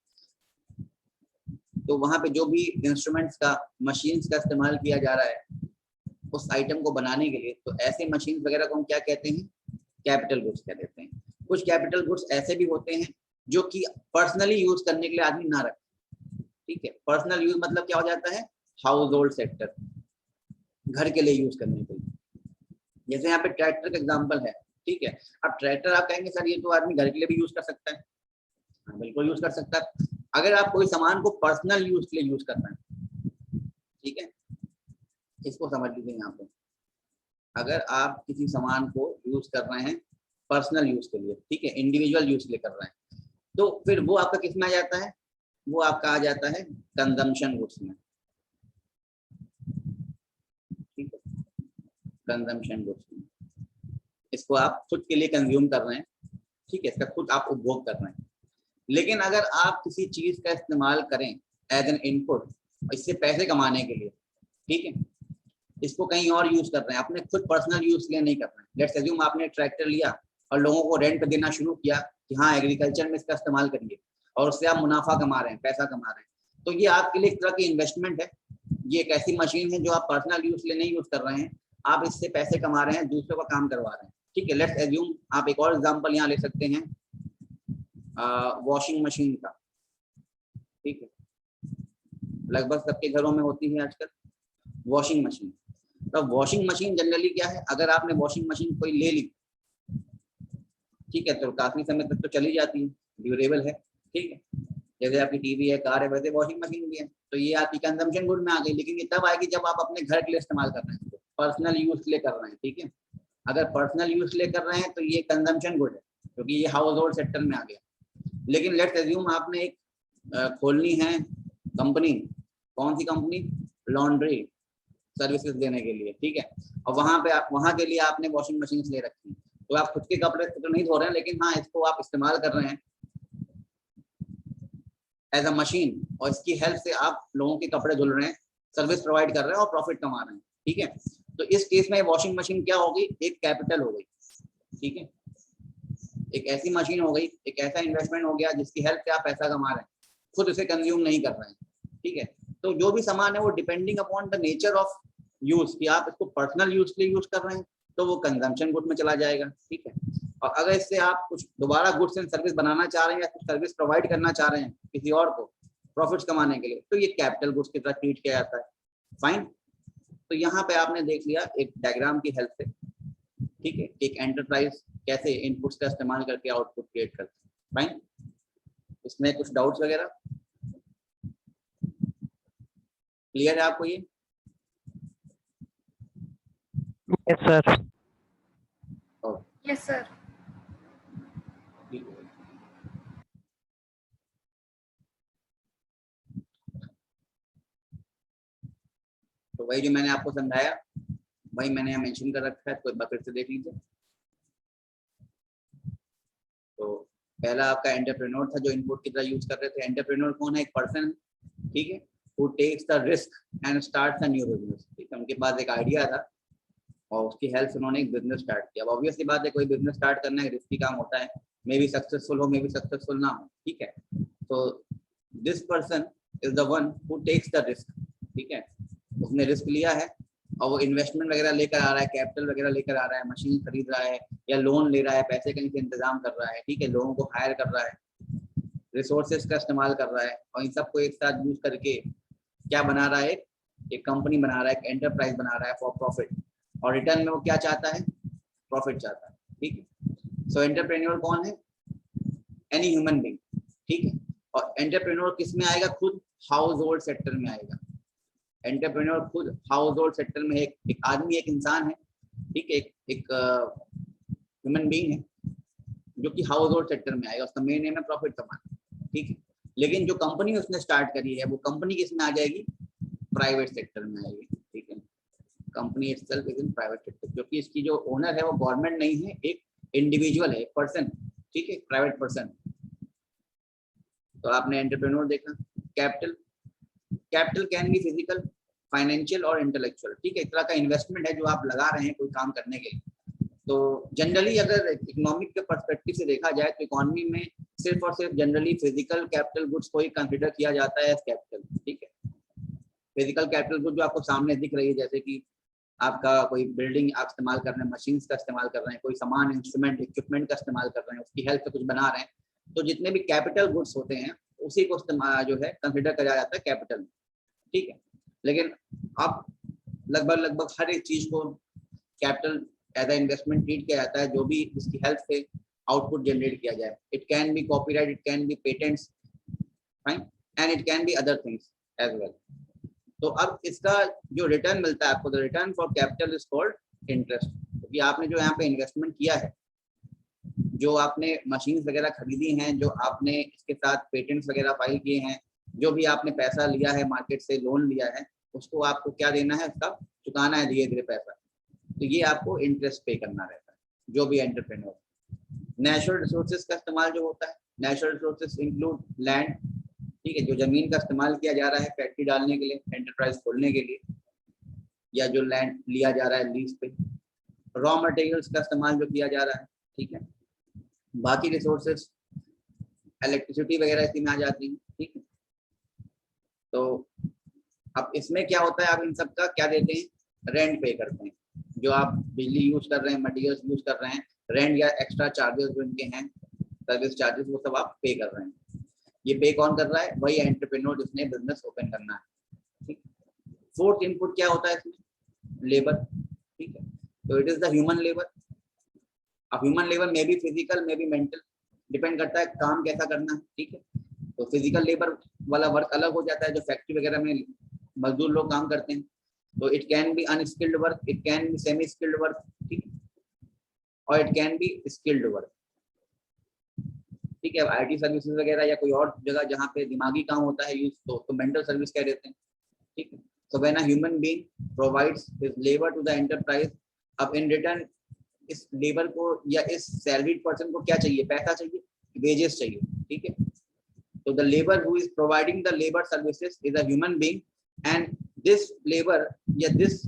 तो वहां पे जो भी इंस्ट्रूमेंट्स का, मशीन्स का इस्तेमाल किया जा रहा है उस आइटम को बनाने के लिए, तो ऐसे मशीन वगैरह को हम क्या कहते हैं, कैपिटल गुड्स कह देते हैं। कुछ कैपिटल गुड्स ऐसे भी होते हैं जो कि पर्सनली यूज करने के लिए आदमी ना रखे। ठीक है, पर्सनल यूज मतलब क्या हो जाता है, हाउस होल्ड सेक्टर, घर के लिए यूज करने के लिए। जैसे यहाँ पे ट्रैक्टर का एग्जाम्पल है। ठीक है, अब ट्रैक्टर आप कहेंगे सर ये तो आदमी घर के लिए भी यूज कर सकता है। हाँ, बिल्कुल यूज कर सकता है, अगर आप कोई सामान को पर्सनल यूज के लिए यूज कर रहे हैं। ठीक है, इसको समझ लीजिए यहाँ पे, अगर आप किसी सामान को यूज कर रहे हैं पर्सनल यूज के लिए, ठीक है, इंडिविजुअल यूज के लिए कर रहे हैं, तो फिर वो आपका किस में आ जाता है, वो आपका आ जाता है कंजम्पशन गुड्स में। ठीक है, कंजम्पशन गुड्स में, इसको आप खुद के लिए कंज्यूम कर रहे हैं। ठीक है, इसका खुद आप उपभोग कर रहे हैं। लेकिन अगर आप किसी चीज का इस्तेमाल करें एज एन इनपुट, इससे पैसे कमाने के लिए, ठीक है, इसको कहीं और यूज कर रहे हैं, अपने खुद पर्सनल यूज के लिए नहीं कर रहे हैं। लेट्स अज्यूम आपने ट्रैक्टर लिया और लोगों को रेंट देना शुरू किया कि हाँ एग्रीकल्चर में इसका इस्तेमाल करिए, और उससे आप मुनाफा कमा रहे हैं, पैसा कमा रहे हैं, तो ये आपके लिए एक तरह की इन्वेस्टमेंट है। ये एक ऐसी मशीन है जो आप पर्सनल यूज के लिए नहीं यूज कर रहे हैं, आप इससे पैसे कमा रहे हैं, दूसरों का काम करवा रहे हैं। ठीक है, लेट्स एज्यूम आप एक और एग्जाम्पल यहाँ ले सकते हैं वॉशिंग मशीन का। ठीक है, लगभग सबके घरों में होती है आजकल वॉशिंग मशीन। तो वॉशिंग मशीन जनरली क्या है, अगर आपने वॉशिंग मशीन कोई ले ली, ठीक है, तो काफी समय तक तो चली जाती है, ड्यूरेबल है। ठीक है, जैसे आपकी टीवी है, कार है, वैसे वॉशिंग मशीन भी है, तो ये आपकी कंजम्पशन गुड में आ गई। लेकिन ये तब आएगी जब आप अपने घर के लिए इस्तेमाल कर रहे हैं, पर्सनल यूज के लिए कर रहे हैं। ठीक है, अगर पर्सनल यूज के लिए कर रहे हैं तो ये कंजम्पशन गुड है, क्योंकि ये हाउस होल्ड सेक्टर में आ गया। लेकिन लेट्स एज्यूम आपने एक खोलनी है कंपनी, कौन सी कंपनी, लॉन्ड्री सर्विसेज देने के लिए। ठीक है, और वहां पे आप, वहां के लिए आपने वॉशिंग मशीन ले रखी है, तो आप खुद के कपड़े तो नहीं धो रहे हैं, लेकिन हाँ इसको आप इस्तेमाल कर रहे हैं एज अ मशीन, और इसकी हेल्प से आप लोगों के कपड़े धुल रहे हैं, सर्विस प्रोवाइड कर रहे हैं और प्रॉफिट कमा रहे हैं। ठीक है, तो इस केस में वॉशिंग मशीन क्या होगी, एक कैपिटल हो गई। ठीक है, एक ऐसी मशीन हो गई, एक ऐसा इन्वेस्टमेंट हो गया जिसकी हेल्प से आप पैसा कमा रहे हैं, खुद उसे कंज्यूम नहीं कर रहे हैं। ठीक है, तो जो भी सामान है वो depending upon the nature of use, कि आप इसको पर्सनल यूज के लिए यूज कर रहे हैं तो वो कंजम्पशन गुड में चला जाएगा। ठीक है, और अगर इससे आप कुछ दोबारा गुड्स एंड सर्विस बनाना चाह रहे हैं या कुछ सर्विस प्रोवाइड करना चाह रहे हैं किसी और को प्रॉफिट्स कमाने के लिए, तो ये कैपिटल गुड्स की तरह ट्रीट किया जाता है। फाइन, तो यहाँ पे आपने देख लिया एक डायग्राम की हेल्प से, ठीक है, एक एंटरप्राइज कैसे इनपुट्स का इस्तेमाल करके आउटपुट क्रिएट करते हैं। फाइन, इसमें कुछ डाउट्स वगैरह क्लियर है आपको ये? Yes sir. Yes sir. तो वही जो मैंने आपको समझाया वही मैंने यहाँ मेंशन कर रखा है, तो एक बार फिर से देख लीजिए। तो पहला आपका एंटरप्रेन्योर था जो इनपुट की तरह यूज कर रहे थे। एंटरप्रेन्योर कौन है, एक पर्सन है। ठीक है, who takes the risk and starts a new business। ठीक है, उनके पास एक आइडिया था और उसकी हेल्प से उन्होंने एक बिजनेस स्टार्ट किया। अब ऑब्वियसली बात है, कोई बिजनेस स्टार्ट करना है रिस्की काम होता है, मे बी सक्सेसफुल हो, मे बी सक्सेसफुल ना हो। ठीक है, तो this person is the one who takes the risk. ठीक है, उसने रिस्क लिया है और वो इन्वेस्टमेंट वगैरह लेकर आ रहा है, कैपिटल वगैरह लेकर आ रहा है, मशीन खरीद रहा है या लोन ले रहा है, पैसे कहीं से इंतजाम कर रहा है। ठीक है, लोगों को हायर कर रहा है, रिसोर्सेज का इस्तेमाल कर रहा है और इन सबको एक साथ यूज करके क्या बना रहा है, एक कंपनी बना रहा है, एक एंटरप्राइज बना रहा है फॉर प्रॉफिट। और रिटर्न में वो क्या चाहता है, प्रॉफिट चाहता है। ठीक है, सो एंटरप्रेन्योर कौन है, एनी ह्यूमन बीइंग। ठीक है, और एंटरप्रेन्योर किस में आएगा, खुद हाउस होल्ड सेक्टर में आएगा। एंटरप्रेन्योर खुद हाउस होल्ड सेक्टर में एक आदमी, एक इंसान है। ठीक है, एक ह्यूमन बीइंग है जो कि हाउस होल्ड सेक्टर में आएगा, उसका मेन एम है प्रॉफिट कमाना। ठीक है, लेकिन जो कंपनी उसने स्टार्ट करी है वो कंपनी किस में आ जाएगी, प्राइवेट सेक्टर में आएगी। ठीक है, company itself is in private sector, क्योंकि इसकी जो ओनर है वो गवर्नमेंट नहीं है, एक इंडिविजुअल है, एक पर्सन। ठीक है, प्राइवेट पर्सन। तो आपने एंटरप्रेन्योर देखा। Capital, capital can be physical, financial और इंटेलेक्चुअल। ठीक है, एक तरह का इन्वेस्टमेंट है जो आप लगा रहे हैं कोई काम करने के लिए। तो जनरली अगर इकोनॉमिक के पर्सपेक्टिव से देखा जाए तो इकोनॉमी में सिर्फ और सिर्फ जनरली फिजिकल कैपिटल गुड्स को ही कंसिडर किया जाता है एज कैपिटल। ठीक है, फिजिकल कैपिटल गुड जो आपको सामने दिख रही है, जैसे कि आपका कोई बिल्डिंग आप इस्तेमाल कर रहे हैं, मशीन्स का इस्तेमाल कर रहे हैं, कोई सामान, इंस्ट्रूमेंट, इक्विपमेंट का इस्तेमाल कर रहे हैं, उसकी हेल्प से कुछ बना रहे हैं, तो जितने भी कैपिटल गुड्स होते हैं उसी को जो है कंसिडर किया जाता है कैपिटल। ठीक है, लेकिन अब लगभग हर एक चीज को capital as a investment treat किया जाता है जो भी इसकी हेल्प से आउटपुट जनरेट किया जाए। It can be copyright, it can be patents, fine, and it can be other things as well. तो अब इसका जो रिटर्न मिलता है आपको, the return for capital is called interest. क्योंकि आपने जो यहाँ पे इन्वेस्टमेंट किया है, जो आपने मशीन्स वगैरह खरीदी हैं, जो आपने इसके साथ पेटेंट्स वगैरह फाइल किए हैं, जो भी आपने पैसा लिया है मार्केट से, लोन लिया है, उसको आपको क्या देना है, उसका चुकाना है धीरे धीरे पैसा। तो ये आपको इंटरेस्ट पे करना रहता है जो भी एंटरप्रेन्योर। नेचुरल रिसोर्सेज का इस्तेमाल जो होता है, नेचुरल रिसोर्सेज इंक्लूड लैंड। ठीक है, जो जमीन का इस्तेमाल किया जा रहा है फैक्ट्री डालने के लिए, एंटरप्राइज खोलने के लिए, या जो लैंड लिया जा रहा है लीज पे। रॉ मटेरियल्स का इस्तेमाल जो किया जा रहा है। ठीक है, बाकी रिसोर्सेज इलेक्ट्रिसिटी वगैरह इसी में आ जाती है। ठीक है, तो अब इसमें क्या होता है, आप इन सब का क्या देते हैं, रेंट पे करते हैं। जो आप बिजली यूज कर रहे हैं, मटेरियल्स यूज कर रहे हैं, रेंट या एक्स्ट्रा चार्जेस जो इनके हैं, सर्विस चार्जेस, वो सब आप पे कर रहे हैं। ये पे कौन कर रहा है, वही एंटरप्रेन्योर जिसने बिजनेस ओपन करना है। ठीक, फोर्थ इनपुट क्या होता है इसमें, लेबर। ठीक है, तो it is the human labour. अब ह्यूमन लेबर में भी फिजिकल, में भी मेंटल, डिपेंड करता है काम कैसा करना है। ठीक है, तो फिजिकल लेबर वाला वर्क अलग हो जाता है, जो फैक्ट्री वगैरह में मजदूर लोग काम करते हैं। तो it can B unskilled work, it can B semi skilled work, ठीक, और it can B skilled work. ठीक है, आईटी सर्विसेज वगैरह या कोई और जगह जहाँ पे दिमागी काम होता है यूज, तो मेंटल सर्विस कह देते हैं। ठीक है, so when a human being provides his labour to the enterprise, अब इन रिटर्न इस लेबर को या इस सैलरीड पर्सन को क्या चाहिए, पैसा चाहिए, वेजेस चाहिए। ठीक है, तो the labour who is providing the labour services is a human being, and this labour या this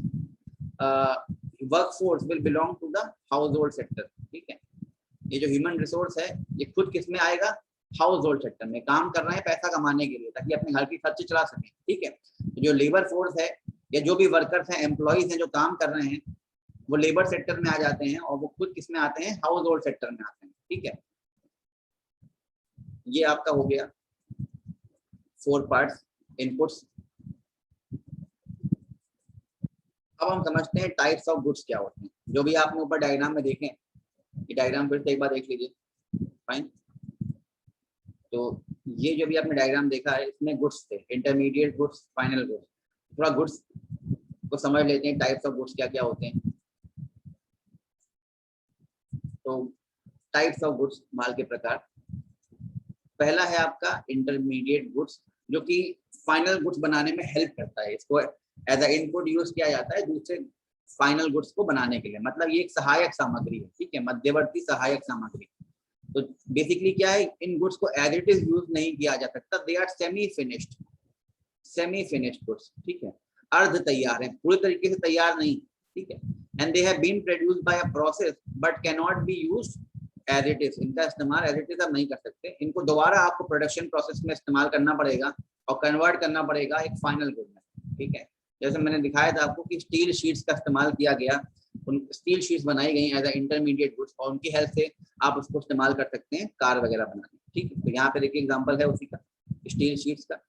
workforce will belong to the household sector. ठीक है, ये जो ह्यूमन रिसोर्स है ये खुद किस में आएगा, हाउस होल्ड सेक्टर में। काम कर रहे हैं पैसा कमाने के लिए, ताकि अपने घर की खर्चे चला सकें। ठीक है, तो जो लेबर फोर्स है या जो भी वर्कर्स हैं, एम्प्लॉइज हैं जो काम कर रहे हैं, वो लेबर सेक्टर में आ जाते हैं और वो खुद किस में आते हैं, हाउस होल्ड सेक्टर में आते हैं। ठीक है, ये आपका हो गया 4 पार्ट्स, इनपुट्स। अब हम समझते हैं टाइप्स ऑफ गुड्स क्या होते हैं। जो भी आपने ऊपर डायग्राम में देखें, ये डायग्राम फिर से एक बार देख लीजिए। फाइन, तो ये जो भी आपने डायग्राम देखा है, इसमें गुड्स थे, इंटरमीडिएट गुड्स, फाइनल गुड्स। थोड़ा गुड्स को समझ लेते हैं, टाइप्स ऑफ गुड्स क्या क्या होते हैं। तो टाइप्स ऑफ गुड्स, माल के प्रकार। पहला है आपका इंटरमीडिएट गुड्स, जो कि फाइनल गुड्स बनाने में हेल्प करता है। इसको एज अ इनपुट यूज किया जाता है दूसरे फाइनल गुड्स को बनाने के लिए। मतलब ये एक सहायक सामग्री है। ठीक है, मध्यवर्ती सहायक सामग्री। तो बेसिकली क्या है, इन गुड्स को एज इट इज यूज नहीं किया जा सकता, they are semi finished. Semi finished goods, ठीक है, अर्ध तैयार है, पूरे तरीके से तैयार नहीं, ठीक है, and they have been produced by a process but can not be used as it is, इनका इस्तेमाल एज इट इज आप नहीं कर सकते, इनको दोबारा आपको प्रोडक्शन प्रोसेस में इस्तेमाल करना पड़ेगा और कन्वर्ट करना पड़ेगा एक फाइनल गुड में, ठीक है। जैसे मैंने दिखाया था आपको कि स्टील शीट्स का इस्तेमाल किया गया, उन स्टील शीट्स बनाई गई एज अ इंटरमीडिएट गुड्स और उनकी हेल्प से आप उसको इस्तेमाल कर सकते हैं कार वगैरह बनाने, ठीक है। तो यहाँ पे देखिए एग्जांपल है उसी का, स्टील शीट्स का।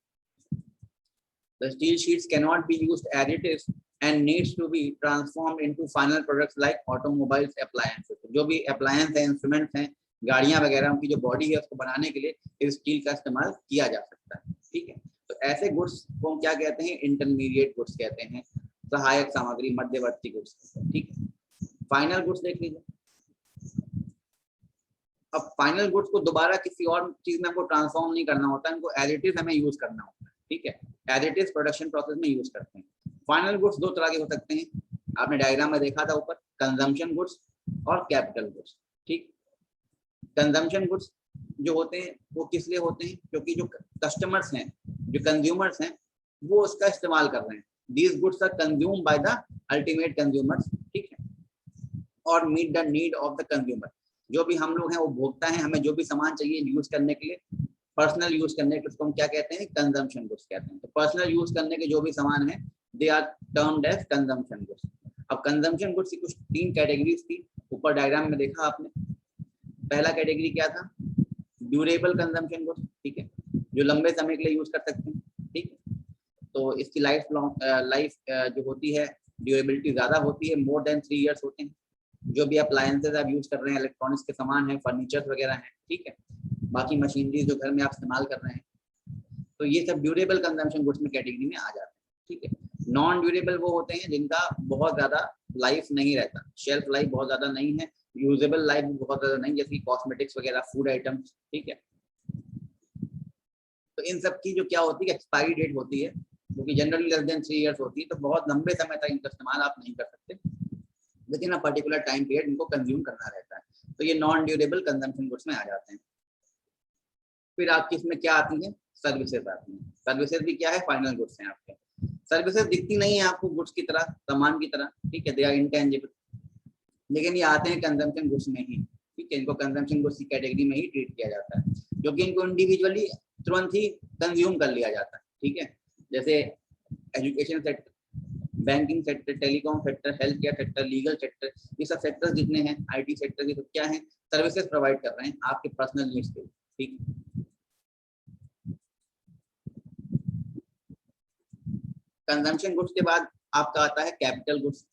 The steel sheets cannot be used as it is and needs to be transformed into final products like automobiles, appliances. जो भी appliance हैं, instruments हैं, गाड़ियां वगैरह, उनकी जो बॉडी है उसको बनाने के लिए इस स्टील का इस्तेमाल किया जा सकता है, ठीक है। तो ऐसे गुड्स को हम क्या कहते हैं, इंटरमीडिएट गुड्स कहते हैं, सहायक सामग्री, मध्यवर्ती गुड्स, ठीक है। फाइनल गुड्स देख लीजिए। अब फाइनल गुड्स को दोबारा किसी और चीज में हमको ट्रांसफॉर्म नहीं करना होता, इनको एज इट इज हमें यूज करना होता है, ठीक है, as it is production process में यूज करते हैं। फाइनल गुड्स दो तरह के हो सकते हैं, आपने डायग्राम में देखा था ऊपर, कंजम्पशन गुड्स और कैपिटल गुड्स, ठीक। कंजम्पशन गुड्स जो होते हैं वो किस लिए होते हैं, क्योंकि जो कस्टमर्स हैं, जो कंज्यूमर्स हैं, वो उसका इस्तेमाल कर रहे हैं, these goods are consumed by the ultimate consumers, ठीक है, और meet the need of the consumer. जो भी हम लोग हैं वो भोक्ता हैं, हमें जो भी सामान चाहिए यूज करने के लिए, पर्सनल यूज करने के, उसको हम क्या कहते हैं, कंजम्पशन गुड्स कहते हैं। तो पर्सनल यूज करने के जो भी सामान है they are termed as consumption goods. अब कंजम्पशन गुड्स की कुछ 3 कैटेगरीज थी, ऊपर डायग्राम में देखा आपने। पहला कैटेगरी क्या था, ड्यूरेबल कंजम्पशन गुड्स, ठीक है, जो लंबे समय के लिए यूज कर सकते हैं, ठीक है। तो इसकी लाइफ जो होती है, ड्यूरेबिलिटी ज्यादा होती है, मोर देन 3 इयर्स होते हैं। जो भी अप्लायंसेज आप यूज कर रहे हैं, इलेक्ट्रॉनिक्स के सामान है, फर्नीचर वगैरह है, ठीक है, बाकी मशीनरी जो घर में आप इस्तेमाल कर रहे हैं, तो ये सब ड्यूरेबल कंजम्पशन गुड्स में कैटेगरी में आ जाते हैं, ठीक है। नॉन ड्यूरेबल वो होते हैं जिनका बहुत ज्यादा लाइफ नहीं रहता, शेल्फ लाइफ बहुत ज्यादा नहीं है, यूजेबल लाइफ भी बहुत ज्यादा नहीं, जैसे कॉस्मेटिक्स वगैरह, फूड आइटम्स, ठीक है। तो इन सब की जो क्या होती है, एक्सपायरी डेट होती है, जो कि जनरली लेस देन 3 इयर्स होती है, तो बहुत लंबे समय तक इनका इस्तेमाल आप नहीं कर सकते, लेकिन पर्टिकुलर टाइम पीरियड इनको कंज्यूम करना रहता है, तो ये नॉन ड्यूरेबल कंजम्पशन गुड्स में आ जाते हैं। फिर आपकी इसमें क्या आती है, सर्विसेज आती हैं। सर्विसेज भी क्या है, फाइनल गुड्स हैं आपके। सर्विसेज दिखती नहीं है आपको गुड्स की तरह, सामान की तरह, ठीक है, दे आर इंटेंजिबल, लेकिन ये आते हैं कंजम्पशन गुड्स में ही, ठीक है, इनको कंजम्पशन गुड्स की कैटेगरी में ही ट्रीट किया जाता है, क्योंकि इनको इंडिविजुअली तुरंत ही कंज्यूम कर लिया जाता है, ठीक है। जैसे education sector, banking sector, telecom sector, health care sector, legal sector, ये सब सेक्टर्स जितने हैं, IT सेक्टर, ये सब क्या है, सर्विसेज प्रोवाइड कर रहे हैं आपके पर्सनल नीड्स के लिए, ठीक। कंजम्पशन गुड्स के बाद आपका आता है कैपिटल गुड्स,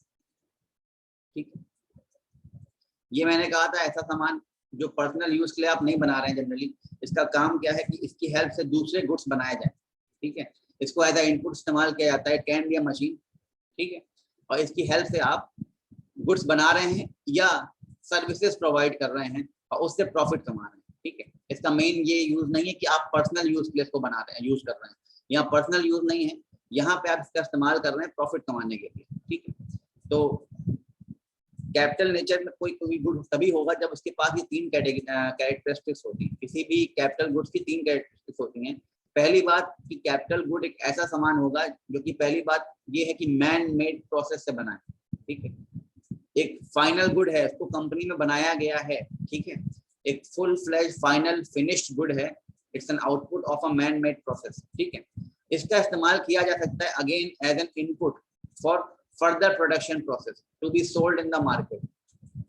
ठीक है। ये मैंने कहा था ऐसा सामान जो पर्सनल यूज के लिए आप नहीं बना रहे हैं जनरली, इसका काम क्या है कि इसकी हेल्प से दूसरे गुड्स बनाए जाए, ठीक है। इसको एज अ इनपुट इस्तेमाल किया जाता है, कैन बी अ मशीन, ठीक है, और इसकी हेल्प से आप गुड्स बना रहे हैं या सर्विसेज प्रोवाइड कर रहे हैं और उससे प्रॉफिट कमा रहे हैं, ठीक है। इसका मेन ये यूज नहीं है कि आप पर्सनल यूज के लिए इसको बना रहे हैं, यूज कर रहे हैं, यहाँ पर्सनल यूज नहीं है, यहाँ पे आप इसका इस्तेमाल कर रहे हैं प्रॉफिट कमाने के लिए, ठीक है। तो कैपिटल नेचर में कोई गुड तभी होगा जब उसके पास ये 3 कैरेक्टरिस्टिक्स होती हैं। किसी भी कैपिटल गुड्स की 3 कैरेक्टरिस्टिक्स होती हैं। पहली बात कि कैपिटल गुड एक ऐसा सामान होगा जो कि, पहली बात ये है कि मैन मेड प्रोसेस से बना है, ठीक है। एक फाइनल गुड है, उसको कंपनी में बनाया गया है, ठीक है। एक full fledge final finished good है, it's an output of a man made process, ठीक है। इसका इस्तेमाल किया जा सकता है again as an input for further production process to be sold in the market,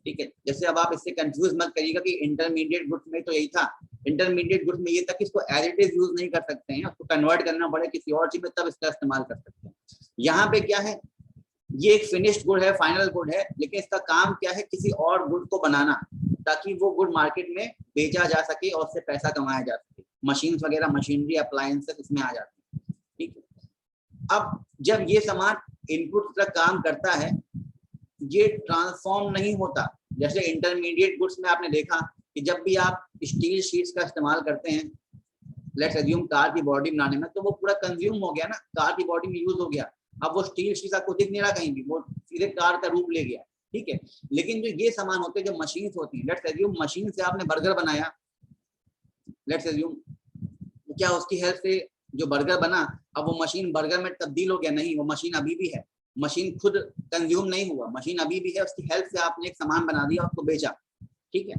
ठीक है। जैसे अब आप इससे कंफ्यूज मत करिएगा कि इंटरमीडिएट गुड्स में तो यही था, इंटरमीडिएट गुड्स में ये था कि इसको एज इट इज यूज नहीं कर सकते हैं, उसको कन्वर्ट करना पड़े किसी और चीज में, तब इसका इस्तेमाल कर सकते हैं। यहाँ पे क्या है, ये एक फिनिश्ड गुड है, फाइनल गुड है, लेकिन इसका काम क्या है, किसी और गुड को बनाना ताकि वो गुड मार्केट में बेचा जा सके और उससे पैसा कमाया जा सके। मशीन वगैरह, मशीनरी, अप्लायंसेस इसमें आ जाते हैं, ठीक है। अब जब ये सामान इनपुट का काम करता है, ये ट्रांसफॉर्म नहीं होता। जैसे इंटरमीडिएट गुड्स में आपने देखा कि जब भी आप स्टील शीट्स का इस्तेमाल करते हैं, लेट्स अज्यूम कार की बॉडी बनाने में, तो वो पूरा कंज्यूम हो गया ना, कार की बॉडी में यूज हो गया। अब वो स्टील शीट्स आपको दिख नहीं रहा कहीं भी, वो सीधे कार का रूप ले गया, ठीक है। लेकिन जो ये सामान होते हैं, जो मशीन होती है, लेट्स अज्यूम मशीन से आपने बर्गर बनाया, लेट्स अज्यूम, क्या उसकी हेल्प से जो बर्गर बना, अब वो मशीन बर्गर में तब्दील हो गया? नहीं, वो मशीन अभी भी है, मशीन खुद कंज्यूम नहीं हुआ, मशीन अभी भी है, उसकी हेल्प से आपने एक सामान बना दिया, उसको बेचा, ठीक है।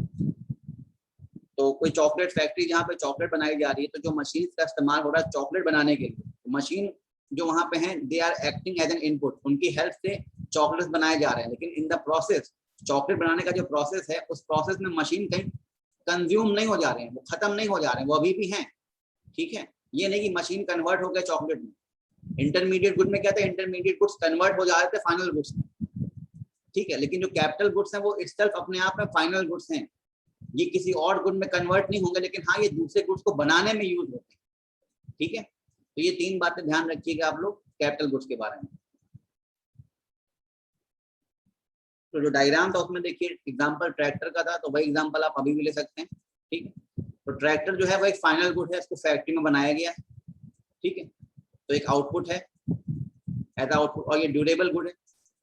तो कोई चॉकलेट फैक्ट्री जहाँ पे चॉकलेट बनाई जा रही है, तो जो मशीन का इस्तेमाल हो रहा है चॉकलेट बनाने के लिए, मशीन जो वहाँ पे हैं they are acting as an input, उनकी हेल्प से चॉकलेट बनाए जा रहे हैं, लेकिन इन द प्रोसेस चॉकलेट बनाने का जो प्रोसेस है, उस प्रोसेस में मशीन कहीं कंज्यूम नहीं हो जा रहे हैं, वो खत्म नहीं हो जा रहे हैं, वो अभी भी हैं, ठीक है। ये नहीं कि मशीन कन्वर्ट हो गया चॉकलेट में। इंटरमीडिएट गुड में क्या था, इंटरमीडिएट गुड्स कन्वर्ट हो जा रहे थे फाइनल गुड्स में, ठीक है, लेकिन जो कैपिटल गुड्स हैं वो इटसेल्फ अपने आप में फाइनल गुड्स हैं, ये किसी और गुड में कन्वर्ट नहीं होंगे, लेकिन हाँ ये दूसरे गुड्स को बनाने में यूज होते हैं, ठीक है। तो ये 3 बातें ध्यान रखिएगा आप लोग कैपिटल गुड्स के बारे में। तो जो डायग्राम था उसमें देखिए एग्जांपल ट्रैक्टर का था, तो वही एग्जांपल आप अभी भी ले सकते हैं, ठीक है। तो ट्रैक्टर जो है वो एक फाइनल गुड है, इसको फैक्ट्री में बनाया गया, ठीक है, तो एक आउटपुट है ऐसा आउटपुट, और ये ड्यूरेबल गुड है,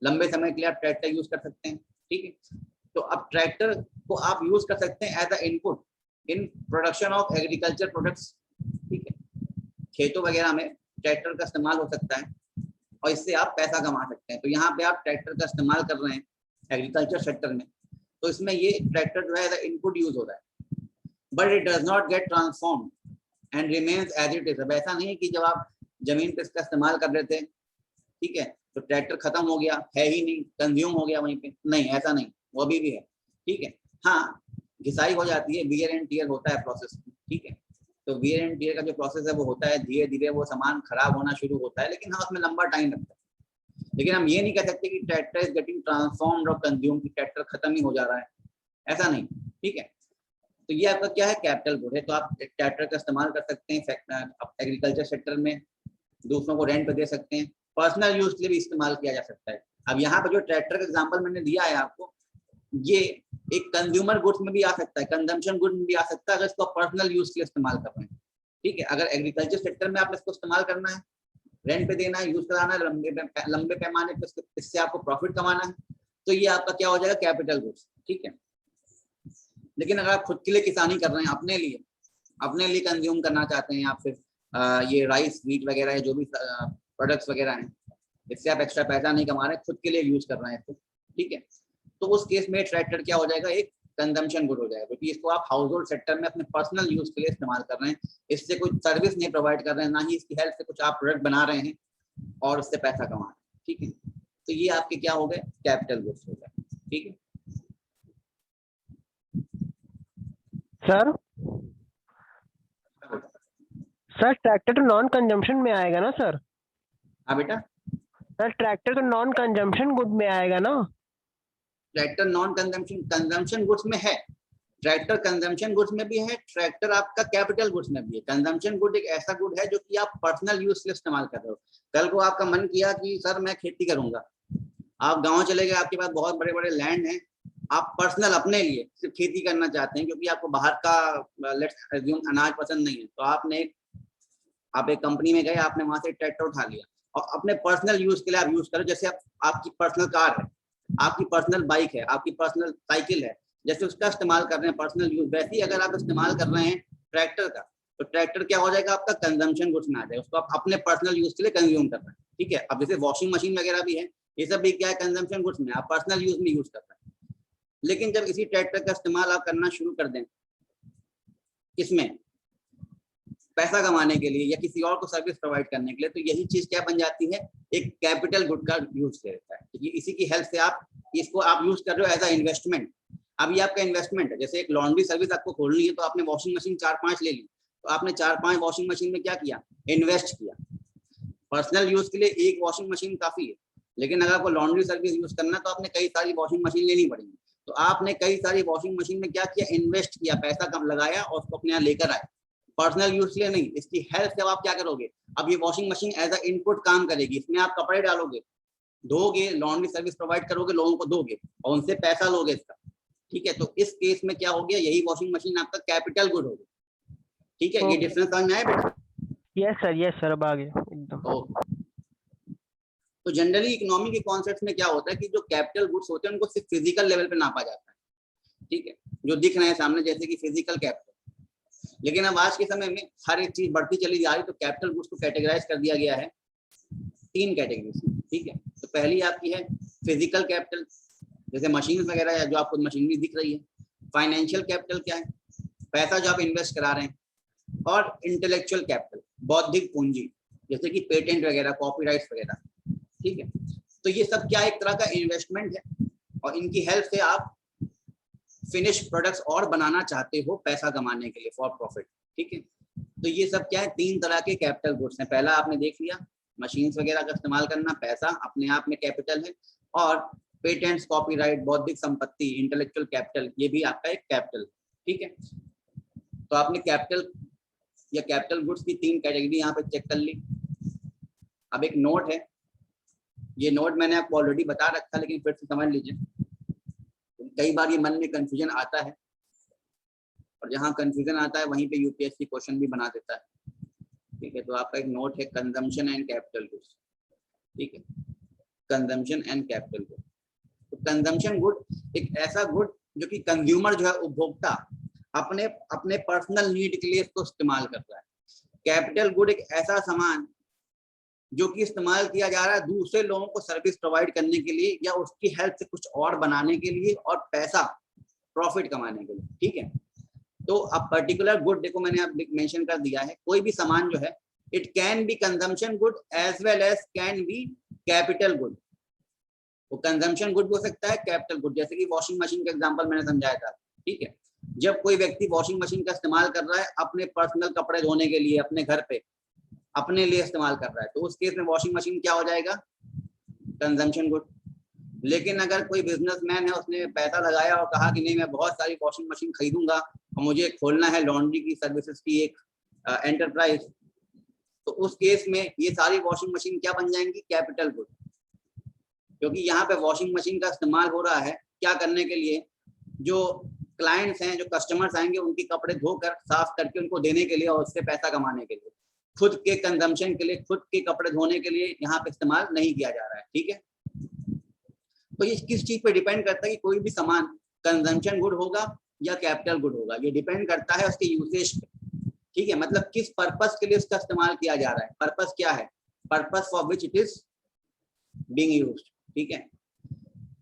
लंबे समय के लिए आप ट्रैक्टर यूज कर सकते हैं, ठीक है। तो अब ट्रैक्टर को आप यूज कर सकते हैं as a input in production of agriculture products, ठीक है, खेतों वगैरह में ट्रैक्टर का इस्तेमाल हो सकता है और इससे आप पैसा कमा सकते हैं। तो यहाँ पे आप ट्रैक्टर का इस्तेमाल कर रहे हैं एग्रीकल्चर सेक्टर में, तो इसमें ये ट्रैक्टर जो है एज अ इनपुट यूज हो रहा है, but it does not get transform and remains as it is. अब ऐसा नहीं है कि जब आप जमीन पे इसका इस्तेमाल कर रहे थे, ठीक है, तो ट्रैक्टर खत्म हो गया, है ही नहीं, कंज्यूम हो गया वहीं पे, नहीं, ऐसा नहीं, वो अभी भी है, ठीक है। हाँ, घिसाई हो जाती है, वियर एंड टियर होता है प्रोसेस, ठीक है। तो वियर एंड टियर का जो प्रोसेस है वो होता है, धीरे धीरे वो सामान खराब होना शुरू होता है, लेकिन हाँ उसमें लंबा टाइम लगता है। लेकिन हम ये नहीं कह सकते कि ट्रैक्टर इज गेटिंग ट्रांसफॉर्म्ड और कंज्यूम, की ट्रैक्टर खत्म ही हो जा रहा है, ऐसा नहीं, ठीक है। तो ये आपका क्या है, कैपिटल गुड है। तो आप ट्रैक्टर का इस्तेमाल कर सकते हैं एग्रीकल्चर सेक्टर में, दूसरों को रेंट पे दे सकते हैं, पर्सनल यूज के लिए भी इस्तेमाल किया जा सकता है। अब यहाँ पर जो ट्रैक्टर का एग्जांपल मैंने दिया है आपको, ये एक कंज्यूमर गुड्स में भी आ सकता है, कंजम्पशन गुड में भी आ सकता है, अगर इसको पर्सनल यूज के लिए इस्तेमाल कर रहे हैं, ठीक है। अगर एग्रीकल्चर सेक्टर में आप इसको इस्तेमाल करना है, रेंट पे देना है, यूज कराना है, लंबे पैमाने पे इससे आपको प्रॉफिट कमाना है, तो ये आपका क्या हो जाएगा, कैपिटल गुड्स, ठीक है। लेकिन अगर आप खुद के लिए किसानी कर रहे हैं, अपने लिए कंज्यूम करना चाहते हैं, या फिर ये राइस वीट वगैरह जो भी प्रोडक्ट्स वगैरह हैं, इससे आप एक्स्ट्रा पैसा नहीं कमा रहे, खुद के लिए यूज कर रहे हैं इसको, ठीक है, तो उस केस में ट्रैक्टर क्या हो जाएगा, एक कंजम्पशन गुड हो जाएगा, क्योंकि इसको आप हाउस होल्ड सेक्टर में अपने पर्सनल यूज के लिए इस्तेमाल कर रहे हैं, इससे कोई सर्विस नहीं प्रोवाइड कर रहे हैं, ना ही इसकी हेल्प से कुछ आप प्रोडक्ट बना रहे हैं और उससे पैसा कमा रहे हैं, ठीक है। तो ये आपके क्या हो गए, कैपिटल गुड्स हो गए, ठीक है। सर ट्रैक्टर तो नॉन कंजम्पशन में आएगा ना सर? हाँ बेटा, सर ट्रैक्टर तो नॉन कंजम्पशन गुड में आएगा ना? ट्रैक्टर नॉन कंजम्पशन गुड्स में है, ट्रैक्टर कंजम्पशन गुड्स में भी है, ट्रैक्टर आपका कैपिटल गुड्स में भी है। कंजम्पशन गुड एक ऐसा गुड है जो कि आप पर्सनल यूज के लिए इस्तेमाल कर रहे हो। कल को आपका मन किया कि सर मैं खेती करूंगा, आप गांव चले गए, आपके पास बहुत बड़े बड़े लैंड हैं, आप पर्सनल अपने लिए सिर्फ खेती करना चाहते हैं, क्योंकि आपको बाहर का लेट्स अज्यूम अनाज पसंद नहीं है, तो आप एक कंपनी में गए, आपने वहां से ट्रैक्टर उठा लिया और अपने पर्सनल यूज के लिए आप यूज करो। जैसे आपकी पर्सनल कार है, आपकी पर्सनल बाइक है, आपकी पर्सनल साइकिल है, जैसे उसका इस्तेमाल कर रहे हैं पर्सनल यूज, वैसे ही अगर आप इस्तेमाल कर रहे हैं ट्रैक्टर का, तो ट्रैक्टर क्या हो जाएगा, आपका कंजम्पशन गुड्स में आ जाएगा, उसको आप अपने पर्सनल यूज के लिए कंज्यूम कर रहे हैं, ठीक है। अब जैसे वॉशिंग मशीन वगैरह भी है, ये सब भी क्या है, कंजम्पशन गुड्स में, आप पर्सनल यूज में यूज कर रहे हैं। लेकिन जब इसी ट्रैक्टर का इस्तेमाल आप करना शुरू कर दें, इसमें पैसा कमाने के लिए या किसी और को सर्विस प्रोवाइड करने के लिए, तो यही चीज क्या बन जाती है, एक कैपिटल गुड का यूज रहता है, क्योंकि इसी की हेल्प से आप इसको आप यूज कर रहे हो एज अ इन्वेस्टमेंट। अब ये आपका इन्वेस्टमेंट है, जैसे एक लॉन्ड्री सर्विस आपको खोलनी है, तो आपने वॉशिंग मशीन 4-5 ले ली, तो आपने 4-5 वॉशिंग मशीन में क्या किया, इन्वेस्ट किया। पर्सनल यूज के लिए एक वॉशिंग मशीन काफी है, लेकिन अगर आपको लॉन्ड्री सर्विस यूज करना है तो आपने कई सारी वॉशिंग मशीन लेनी पड़ेगी। तो आपने कई सारी वॉशिंग मशीन में क्या किया, इन्वेस्ट किया, पैसा कम लगाया और उसको अपने यहाँ लेकर आए, पर्सनल यूज के लिए नहीं। इसकी हेल्प से आप क्या करोगे, अब ये washing machine as a input काम करेगी, इसमें आप कपड़े डालोगे, धोगे, लॉन्ड्री सर्विस प्रोवाइड करोगे, लोगों को दोगे और उनसे पैसा लोगे इसका, ठीक है। तो इस केस में क्या हो गया, यही वॉशिंग मशीन आपका कैपिटल गुड होगी, ठीक है। ये डिफरेंस समझ में आया बेटा? यस सर अब आ गया एकदम। तो जनरली इकोनॉमी के कॉन्सेप्ट में क्या होता है कि जो कैपिटल गुड्स होते हैं उनको सिर्फ फिजिकल लेवल पे नापा जाता है, ठीक है, जो दिख रहे हैं सामने, जैसे कि फिजिकल कैपिटल। लेकिन अब आज के समय में हर एक चीज बढ़ती चली जा रही, तो कैपिटल गुड्स को कैटेगराइज कर दिया गया है 3 कैटेगरीज, ठीक है। तो पहली आपकी है फिजिकल कैपिटल, जैसे मशीन वगैरह या जो आपको मशीनरी दिख रही है। फाइनेंशियल कैपिटल क्या है, पैसा जो आप इन्वेस्ट करा रहे हैं। और इंटेलेक्चुअल कैपिटल, बौद्धिक पूंजी, जैसे कि पेटेंट वगैरह, कॉपीराइट्स वगैरह, ठीक है। तो ये सब क्या एक तरह का इन्वेस्टमेंट है, और इनकी हेल्प से आप फिनिश प्रोडक्ट्स और बनाना चाहते हो पैसा कमाने के लिए, फॉर प्रॉफिट, ठीक है। तो ये सब क्या है, 3 तरह के कैपिटल गुड्स हैं। पहला आपने देख लिया, मशीन्स वगैरह का इस्तेमाल करना, पैसा अपने आप में कैपिटल है। और पेटेंट्स, कॉपीराइट, बौद्धिक संपत्ति, इंटेलेक्चुअल कैपिटल, ये भी आपका एक कैपिटल, ठीक है। तो आपने कैपिटल या कैपिटल गुड्स की 3 कैटेगरी यहाँ पे चेक कर ली। अब एक नोट है, ये नोट मैंने आपको ऑलरेडी बता रखा, लेकिन फिर से समझ लीजिए, कई बार ये मन में कंफ्यूजन आता है, और जहाँ कंफ्यूजन आता है वहीं पे यूपीएससी क्वेश्चन भी बना देता है, ठीक है। तो आपका एक नोट है, कंजम्पशन एंड कैपिटल गुड्स, ठीक है, कंजम्पशन एंड कैपिटल गुड। तो कंजम्पशन गुड एक ऐसा गुड जो कि कंज्यूमर जो है, उपभोक्ता अपने अपने पर्सनल नीड के लिए इसको इस्तेमाल करता है। कैपिटल गुड एक ऐसा सामान जो कि इस्तेमाल किया जा रहा है दूसरे लोगों को सर्विस प्रोवाइड करने के लिए, या उसकी हेल्प से कुछ और बनाने के लिए, और पैसा प्रॉफिट कमाने के लिए, ठीक है। तो अब पर्टिकुलर गुड देखो, मैंने आप मेंशन कर दिया है, कोई भी सामान जो है, it can be consumption good as well as can be capital good. वो कंजम्पशन गुड हो सकता है, कैपिटल गुड, जैसे कि वॉशिंग मशीन का एग्जांपल मैंने समझाया था, ठीक है। जब कोई व्यक्ति वॉशिंग मशीन का इस्तेमाल कर रहा है अपने पर्सनल कपड़े धोने के लिए, अपने घर पे अपने लिए इस्तेमाल कर रहा है, तो उस केस में वॉशिंग मशीन क्या हो जाएगा, कंजम्पशन गुड। लेकिन अगर कोई बिजनेसमैन है, उसने पैसा लगाया और कहा कि नहीं मैं बहुत सारी वॉशिंग मशीन खरीदूंगा और मुझे खोलना है लॉन्ड्री की सर्विसेज की एक एंटरप्राइज, तो उस केस में ये सारी वॉशिंग मशीन क्या बन जाएंगी, कैपिटल गुड। क्योंकि यहाँ पे वॉशिंग मशीन का इस्तेमाल हो रहा है क्या करने के लिए, जो क्लाइंट्स हैं, जो कस्टमर्स आएंगे, उनके कपड़े धोकर साफ करके उनको देने के लिए, और उससे पैसा कमाने के लिए, खुद के कंजम्पशन के लिए, खुद के कपड़े धोने के लिए यहाँ पे इस्तेमाल नहीं किया जा रहा है, ठीक है। तो ये किस चीज पे डिपेंड करता है कि कोई भी सामान कंजम्पशन गुड होगा या कैपिटल गुड होगा, ये डिपेंड करता है उसके यूसेज पे, ठीक है। मतलब किस पर्पस के लिए उसका इस्तेमाल किया जा रहा है, पर्पस क्या है, purpose for which it is being used, ठीक है।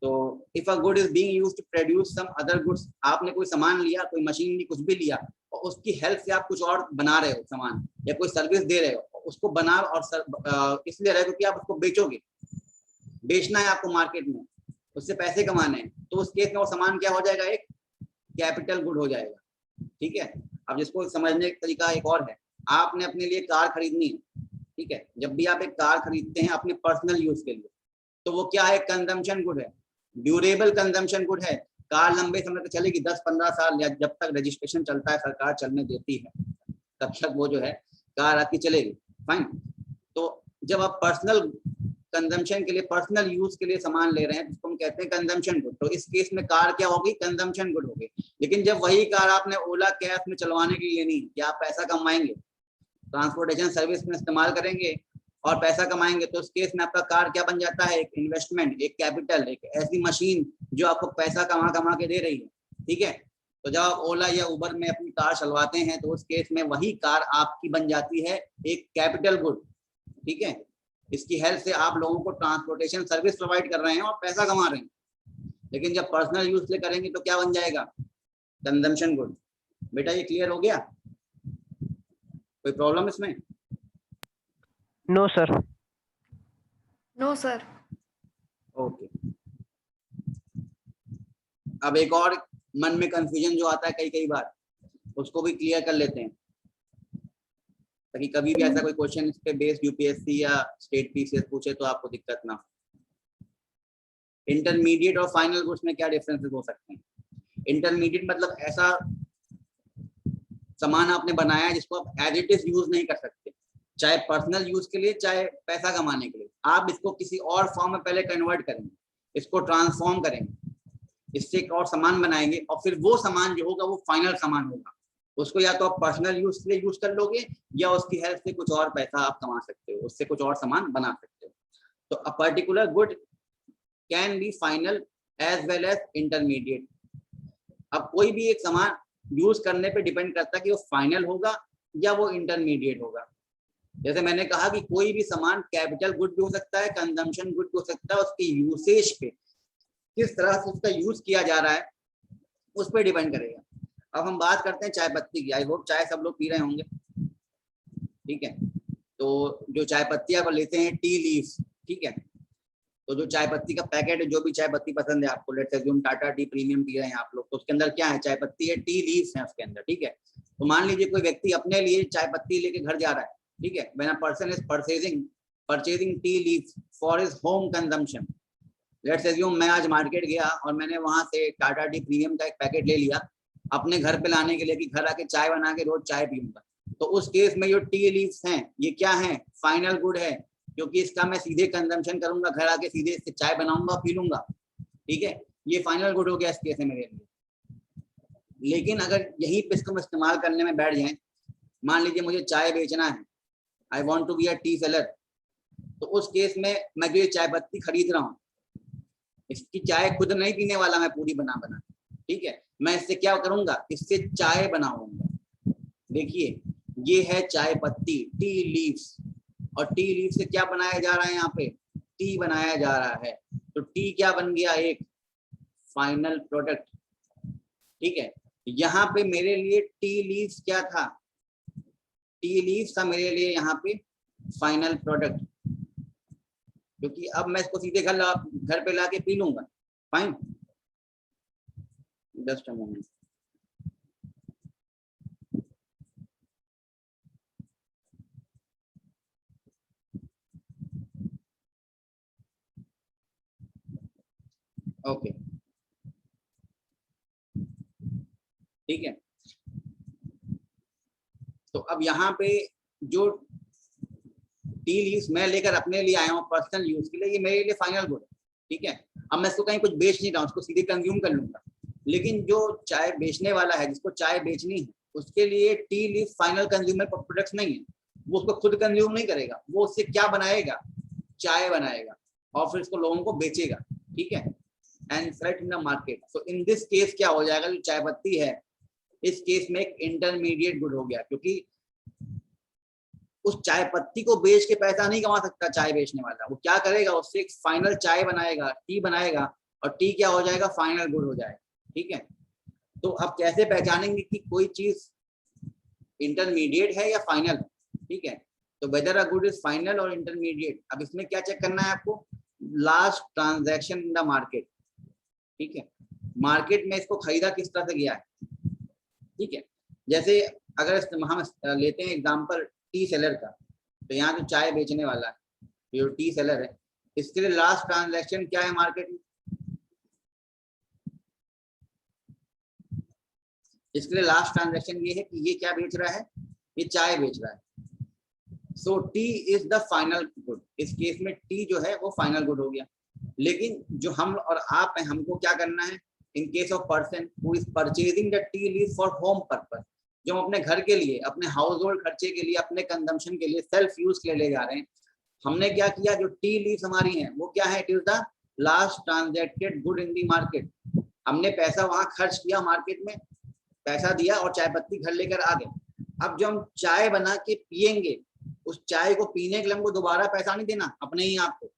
तो if a good is being used to produce some other goods, आपने कोई सामान लिया, कोई मशीन ली, कुछ भी लिया, और उसकी हेल्प से आप कुछ और बना रहे हो सामान, या कोई सर्विस दे रहे हो, उसको बना और इसलिए रहे हो कि आप उसको बेचोगे, बेचना है आपको मार्केट में, उससे पैसे कमाने हैं, तो उस केस में वो सामान क्या हो जाएगा, एक कैपिटल गुड हो जाएगा, ठीक है। अब जिसको समझने का तरीका एक और है, आपने अपने लिए कार खरीदनी है, ठीक है। जब भी आप एक कार खरीदते हैं अपने पर्सनल यूज के लिए, तो वो क्या है, कंजम्पशन गुड है, ड्यूरेबल कंजम्पशन गुड है। कार लंबे समय तक चलेगी, 10-15 साल, या जब तक रजिस्ट्रेशन चलता है, सरकार चलने देती है, तब तक वो जो है कार आपकी चलेगी, फाइन। तो जब आप पर्सनल कंजम्पशन के लिए, पर्सनल यूज के लिए सामान ले रहे हैं, जिसको हम कहते हैं कंजम्पशन गुड, तो इस केस में कार क्या होगी, कंजम्पशन गुड होगी। लेकिन जब वही कार आपने ओला कैश में चलवाने के लिए लेनी, क्या आप पैसा कमाएंगे, ट्रांसपोर्टेशन सर्विस में इस्तेमाल करेंगे और पैसा कमाएंगे, तो उस केस में आपका कार क्या बन जाता है, एक इन्वेस्टमेंट, एक कैपिटल, एक ऐसी मशीन जो आपको पैसा कमा कमा के दे रही है, ठीक है। तो जब आप ओला या उबर में अपनी कार चलवाते हैं, तो उस केस में वही कार आपकी बन जाती है एक कैपिटल गुड, ठीक है। इसकी हेल्प से आप लोगों को ट्रांसपोर्टेशन सर्विस प्रोवाइड कर रहे हैं और पैसा कमा रहे हैं। लेकिन जब पर्सनल यूज से करेंगे तो क्या बन जाएगा, कंजम्पशन गुड। बेटा ये क्लियर हो गया, कोई प्रॉब्लम इसमें? No sir. No sir. Okay. अब एक और मन में कंफ्यूजन जो आता है कई बार, उसको भी क्लियर कर लेते हैं, ताकि कभी भी ऐसा कोई क्वेश्चन इस पे बेस्ड यूपीएससी या स्टेट पीसीएस पूछे तो आपको दिक्कत ना हो। इंटरमीडिएट और फाइनल गुड्स में क्या डिफरेंसेस हो सकते हैं? इंटरमीडिएट मतलब ऐसा सामान आपने बनाया है जिसको आप एज इट इज यूज नहीं कर सकते, चाहे पर्सनल यूज के लिए, चाहे पैसा कमाने के लिए। आप इसको किसी और फॉर्म में पहले कन्वर्ट करेंगे, इसको ट्रांसफॉर्म करेंगे, इससे एक और सामान बनाएंगे, और फिर वो सामान जो होगा वो फाइनल सामान होगा। उसको या तो आप पर्सनल यूज के लिए यूज कर लोगे, या उसकी हेल्प से कुछ और पैसा आप कमा सकते हो, उससे कुछ और सामान बना सकते हो। तो a particular good can be final as well as intermediate. अब कोई भी एक सामान यूज करने पे डिपेंड करता है कि वो फाइनल होगा या वो इंटरमीडिएट होगा। जैसे मैंने कहा कि कोई भी सामान कैपिटल गुड भी हो सकता है, कंजम्पशन गुड भी हो सकता है, उसकी यूसेज पे, किस तरह से उसका यूज किया जा रहा है उस पर डिपेंड करेगा। अब हम बात करते हैं चाय पत्ती की। आई होप चाय सब लोग पी रहे होंगे, ठीक है। तो जो चाय पत्ती आप लेते हैं टी लीव्स, ठीक है। तो जो चाय पत्ती का पैकेट है, जो भी चाय पत्ती पसंद है आपको, let's assume Tata tea premium P रहे हैं आप लोग, तो उसके अंदर क्या है, चाय पत्ती है, टी लीव्स है उसके अंदर, ठीक है। तो मान लीजिए कोई व्यक्ति अपने लिए चाय पत्ती लेके घर जा रहा है, ठीक है। When a person is purchasing tea leaves for his home consumption, let's assume मैं आज मार्केट गया और मैंने वहां से टाटा टी प्रीमियम का एक पैकेट ले लिया अपने घर पे लाने के लिए कि घर आके चाय बना के रोज चाय पीऊंगा। तो उस केस में जो टी लीव्स हैं ये क्या है, फाइनल गुड है, क्योंकि इसका मैं सीधे कंजम्पशन करूंगा, घर आके सीधे इससे चाय बनाऊंगा पी लूंगा, ठीक है। ये फाइनल गुड हो गया इस केस में मेरे लिए। लेकिन अगर यही पे इसको इस्तेमाल करने में बैठ जाए, मान लीजिए मुझे चाय बेचना है, I want to be a tea seller, तो उस केस में मैं जो ये चाय पत्ती खरीद रहा हूँ, इसकी चाय खुद नहीं पीने वाला मैं पूरी बना, ठीक है। मैं इससे क्या करूंगा, इससे चाय बनाऊंगा। देखिए ये है चाय पत्ती, टी लीव्स, और टी लीव से क्या बनाया जा रहा है, यहाँ पे टी बनाया जा रहा है। तो टी क्या बन गया, एक फाइनल प्रोडक्ट, ठीक है। यहाँ पे मेरे लिए टी लीव्स क्या था, टी लीव्स था मेरे लिए यहाँ पे फाइनल प्रोडक्ट, क्योंकि अब मैं इसको सीधे घर पे लाके पी लूंगा। Fine, just a moment. Okay, ठीक है। तो अब यहाँ पे जो टी लीव्स मैं लेकर अपने लिए आया हूँ पर्सनल यूज के लिए, ये मेरे लिए फाइनल गुड है, ठीक है। अब मैं इसको कहीं कुछ बेच नहीं रहा हूँ, उसको सीधे कंज्यूम कर लूंगा। लेकिन जो चाय बेचने वाला है, जिसको चाय बेचनी है, उसके लिए T leave final consumer products नहीं है, वो उसको खुद कंज्यूम नहीं करेगा, वो उससे क्या बनाएगा, चाय बनाएगा और फिर इसको लोगों को बेचेगा, ठीक है, and sell in the market. So in this case क्या हो जाएगा, जो चाय पत्ती है इस केस में एक इंटरमीडिएट गुड हो गया, क्योंकि उस चाय पत्ती को बेच के पैसा नहीं कमा सकता चाय बेचने वाला, वो क्या करेगा, उससे एक फाइनल चाय बनाएगा, टी बनाएगा, और टी क्या हो जाएगा, फाइनल गुड हो जाएगा, ठीक है। तो अब कैसे पहचानेंगे कि कोई चीज इंटरमीडिएट है या फाइनल, ठीक है। तो weather a good is final और इंटरमीडिएट। अब इसमें क्या चेक करना है आपको, last transaction in the market, ठीक है। मार्केट में इसको खरीदा किस तरह से गया है, ठीक है। जैसे अगर हम लेते हैं एग्जांपल टी सेलर का, तो यहाँ जो चाय बेचने वाला है, जो टी सेलर है, इसके लिए लास्ट ट्रांजैक्शन क्या है मार्केट में, इसके लिए लास्ट ट्रांजैक्शन ये है कि ये क्या बेच रहा है, ये चाय बेच रहा है। So tea is the final good, इस केस में टी जो है वो फाइनल गुड हो गया। लेकिन जो हम और आप हैं, हमको क्या करना है, in case of person who is purchasing the T leave for home purpose, जो हम अपने घर के लिए, अपने हाउस होल्ड खर्चे के लिए, अपने कंजम्पशन के लिए, सेल्फ यूज के लिए ले जा रहे हैं, हमने क्या किया, जो टी लीव्स हमारी हैं वो क्या है, it is the last transacted good in the market. हमने पैसा वहां खर्च किया मार्केट में, पैसा दिया और चाय पत्ती घर लेकर आ गए। अब जो हम चाय बना के पियेंगे, उस चाय को पीने के लिए हमको दोबारा पैसा नहीं देना अपने ही आपको,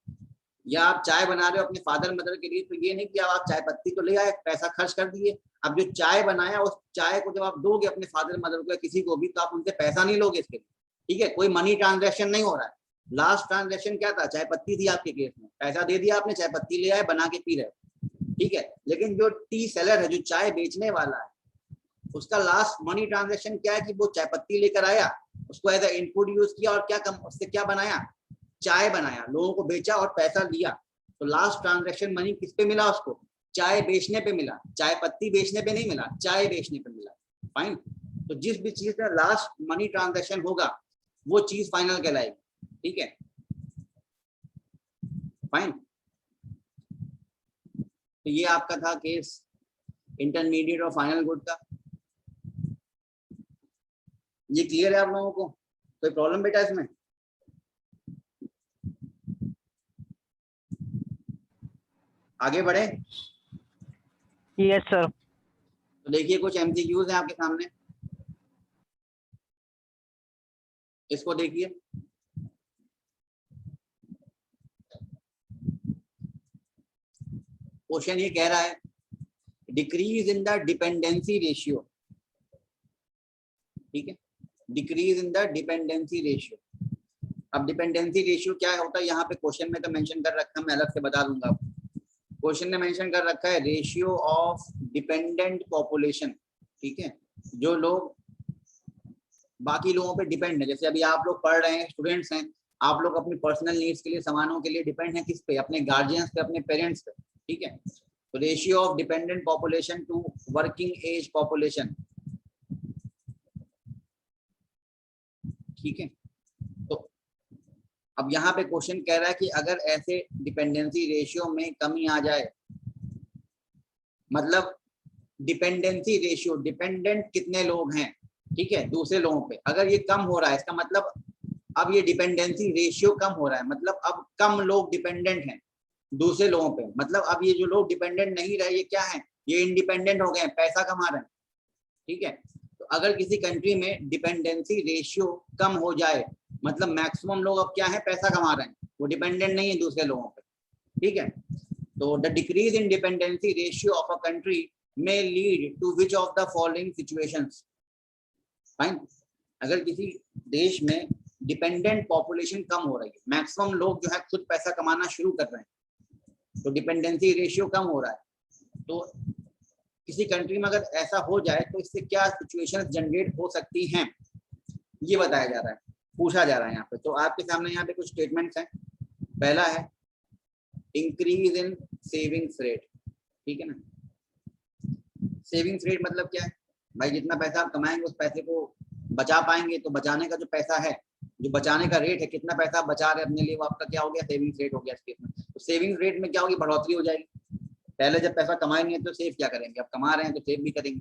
या आप चाय बना रहे हो अपने फादर मदर के लिए, तो ये नहीं कि आप चाय पत्ती तो ले आए, पैसा खर्च कर दिए, अब जो चाय बनाया उस चाय को जब आप दोगे अपने फादर मदर को या किसी को भी, तो आप उनसे पैसा नहीं लोगे इसके लिए, ठीक है। कोई मनी ट्रांजैक्शन नहीं हो रहा है। लास्ट ट्रांजैक्शन क्या था, चाय पत्ती थी आपके केस में, पैसा दे दिया आपने, चाय पत्ती ले आए, बना के पी रहे हो, ठीक है। लेकिन जो टी सेलर है, जो चाय बेचने वाला है, उसका लास्ट मनी ट्रांजैक्शन क्या है कि वो चाय पत्ती लेकर आया, उसको एज ए इनपुट यूज किया और क्या उससे क्या बनाया, चाय बनाया, लोगों को बेचा और पैसा दिया। तो लास्ट ट्रांजैक्शन मनी किस पे मिला, उसको चाय बेचने पे मिला, चाय पत्ती बेचने पे नहीं मिला, चाय बेचने पे मिला। फाइन। तो जिस भी चीज का लास्ट मनी ट्रांजैक्शन होगा वो चीज फाइनल कहलाएगी, ठीक है। फाइन। तो ये आपका था केस इंटरमीडिएट और फाइनल गुड का। ये क्लियर है आप लोगों को, कोई प्रॉब्लम बेटा इसमें? आगे बढ़े? Yes sir. तो देखिए कुछ एमसीक्यूज हैं आपके सामने, इसको देखिए। क्वेश्चन ये कह रहा है decrease in the dependency ratio, ठीक है, decrease in the dependency ratio. अब डिपेंडेंसी रेशियो क्या होता है, यहाँ पे क्वेश्चन में तो मेंशन कर रखा है, मैं अलग से बता दूंगा आपको। क्वेश्चन ने मेंशन कर रखा है रेशियो ऑफ डिपेंडेंट पॉपुलेशन, ठीक है, जो लोग बाकी लोगों पे डिपेंड है। जैसे अभी आप लोग पढ़ रहे हैं, स्टूडेंट्स हैं, आप लोग अपनी पर्सनल नीड्स के लिए, सामानों के लिए डिपेंड है किस पे, अपने गार्जियंस पे, अपने पेरेंट्स पे, ठीक है। तो ratio of dependent population to working age population, ठीक है। तो अब यहाँ पे क्वेश्चन कह रहा है कि अगर ऐसे डिपेंडेंसी रेशियो में कमी आ जाए, मतलब डिपेंडेंसी रेशियो, डिपेंडेंट कितने लोग हैं, ठीक है, दूसरे लोगों पे, अगर ये कम हो रहा है, इसका मतलब अब ये डिपेंडेंसी रेशियो कम हो रहा है, मतलब अब कम लोग डिपेंडेंट हैं दूसरे लोगों पे, मतलब अब ये जो लोग डिपेंडेंट नहीं रहे, ये क्या है, ये इंडिपेंडेंट हो गए, पैसा कमा रहे हैं, ठीक है। तो अगर किसी कंट्री में डिपेंडेंसी रेशियो कम हो जाए, मतलब मैक्सिमम लोग अब क्या है, पैसा कमा रहे हैं, वो डिपेंडेंट नहीं है दूसरे लोगों पे, ठीक है। तो the decrease in dependency ratio of a country may lead to which of the following situations, fine. अगर किसी देश में डिपेंडेंट पॉपुलेशन कम हो रही है, मैक्सिमम लोग जो है खुद पैसा कमाना शुरू कर रहे हैं, तो डिपेंडेंसी रेशियो कम हो रहा है, तो किसी कंट्री में अगर ऐसा हो जाए तो इससे क्या सिचुएशंस जनरेट हो सकती हैं, ये बताया जा रहा है, पूछा जा रहा है यहाँ पे। तो आपके सामने यहाँ पे कुछ स्टेटमेंट्स हैं। पहला है इंक्रीज इन सेविंग्स रेट, ठीक है ना। सेविंग्स रेट मतलब क्या है भाई, जितना पैसा आप कमाएंगे उस पैसे को बचा पाएंगे, तो बचाने का जो पैसा है, जो बचाने का रेट है, कितना पैसा आप बचा रहे हैं अपने लिए, वो आपका क्या हो गया, सेविंग्स रेट हो गया इस केस में। तो सेविंग्स रेट में क्या होगी, बढ़ोतरी हो जाएगी। पहले जब पैसा कमाएंगे तो सेव क्या करेंगे, अब कमा रहे हैं तो सेव भी करेंगे,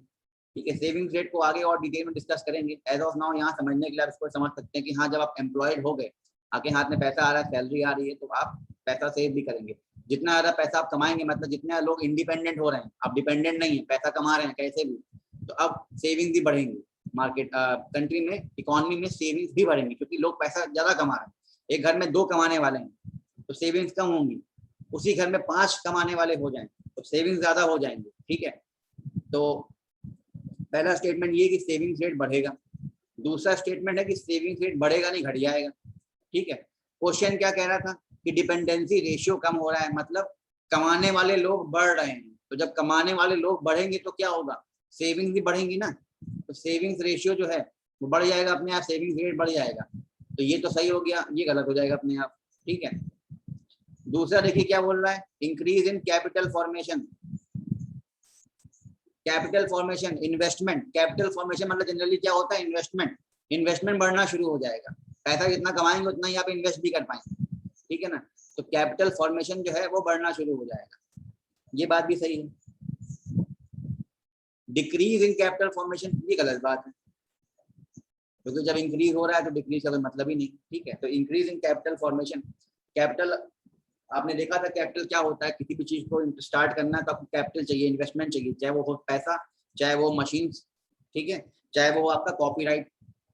ठीक है। सेविंग्स रेट को आगे और डिटेल में डिस्कस करेंगे। एज ऑफ नाउ यहाँ समझने के लिए आप इसको समझ सकते हैं कि हाँ, जब आप एम्प्लॉयड हो गए, आपके हाथ में पैसा आ रहा है, सैलरी आ रही है, तो आप पैसा सेव भी करेंगे। जितना ज़्यादा पैसा आप कमाएंगे, मतलब जितने लोग इंडिपेंडेंट हो रहे हैं, आप डिपेंडेंट नहीं है, पैसा कमा रहे हैं कैसे भी, तो अब सेविंग्स भी बढ़ेंगी। मार्केट कंट्री में, इकोनॉमी में सेविंग्स भी बढ़ेंगी, क्योंकि लोग पैसा ज़्यादा कमा रहे हैं। एक घर में 2 कमाने वाले हैं तो सेविंग्स कम होंगी, उसी घर में 5 कमाने वाले हो जाएं तो सेविंग्स ज़्यादा हो जाएंगे, ठीक है। तो पहला स्टेटमेंट ये कि सेविंग्स रेट बढ़ेगा। दूसरा स्टेटमेंट है कि सेविंग्स रेट बढ़ेगा नहीं, घट जाएगा, ठीक है। क्वेश्चन क्या कह रहा था कि डिपेंडेंसी रेशियो कम हो रहा है, मतलब कमाने वाले लोग बढ़ रहे हैं। तो जब कमाने वाले लोग बढ़ेंगे तो क्या होगा, सेविंग्स भी बढ़ेंगी ना, तो सेविंग्स रेशियो जो है वो बढ़ जाएगा अपने आप, सेविंग्स रेट बढ़ जाएगा। तो ये तो सही हो गया, ये गलत हो जाएगा अपने आप, ठीक है। दूसरा देखिए क्या बोल रहा है, increase in capital formation. Capital formation, investment, capital formation मतलब जनरली क्या होता है, इन्वेस्टमेंट। इन्वेस्टमेंट बढ़ना शुरू हो जाएगा, पैसा जितना कमाएंगे उतना ही आप इन्वेस्ट भी कर पाएंगे, ठीक है ना। तो कैपिटल फॉर्मेशन जो है वो बढ़ना शुरू हो जाएगा, ये बात भी सही है। डिक्रीज इन कैपिटल फॉर्मेशन, ये गलत बात है, क्योंकि जब इंक्रीज हो रहा है तो डिक्रीज का कोई मतलब ही नहीं, ठीक है। तो increase in capital formation, capital आपने देखा था कैपिटल क्या होता है, किसी भी चीज को स्टार्ट करना है तो आपको कैपिटल चाहिए, इन्वेस्टमेंट चाहिए, चाहे वो हो पैसा, चाहे वो मशीन्स, ठीक है, चाहे वो आपका कॉपीराइट,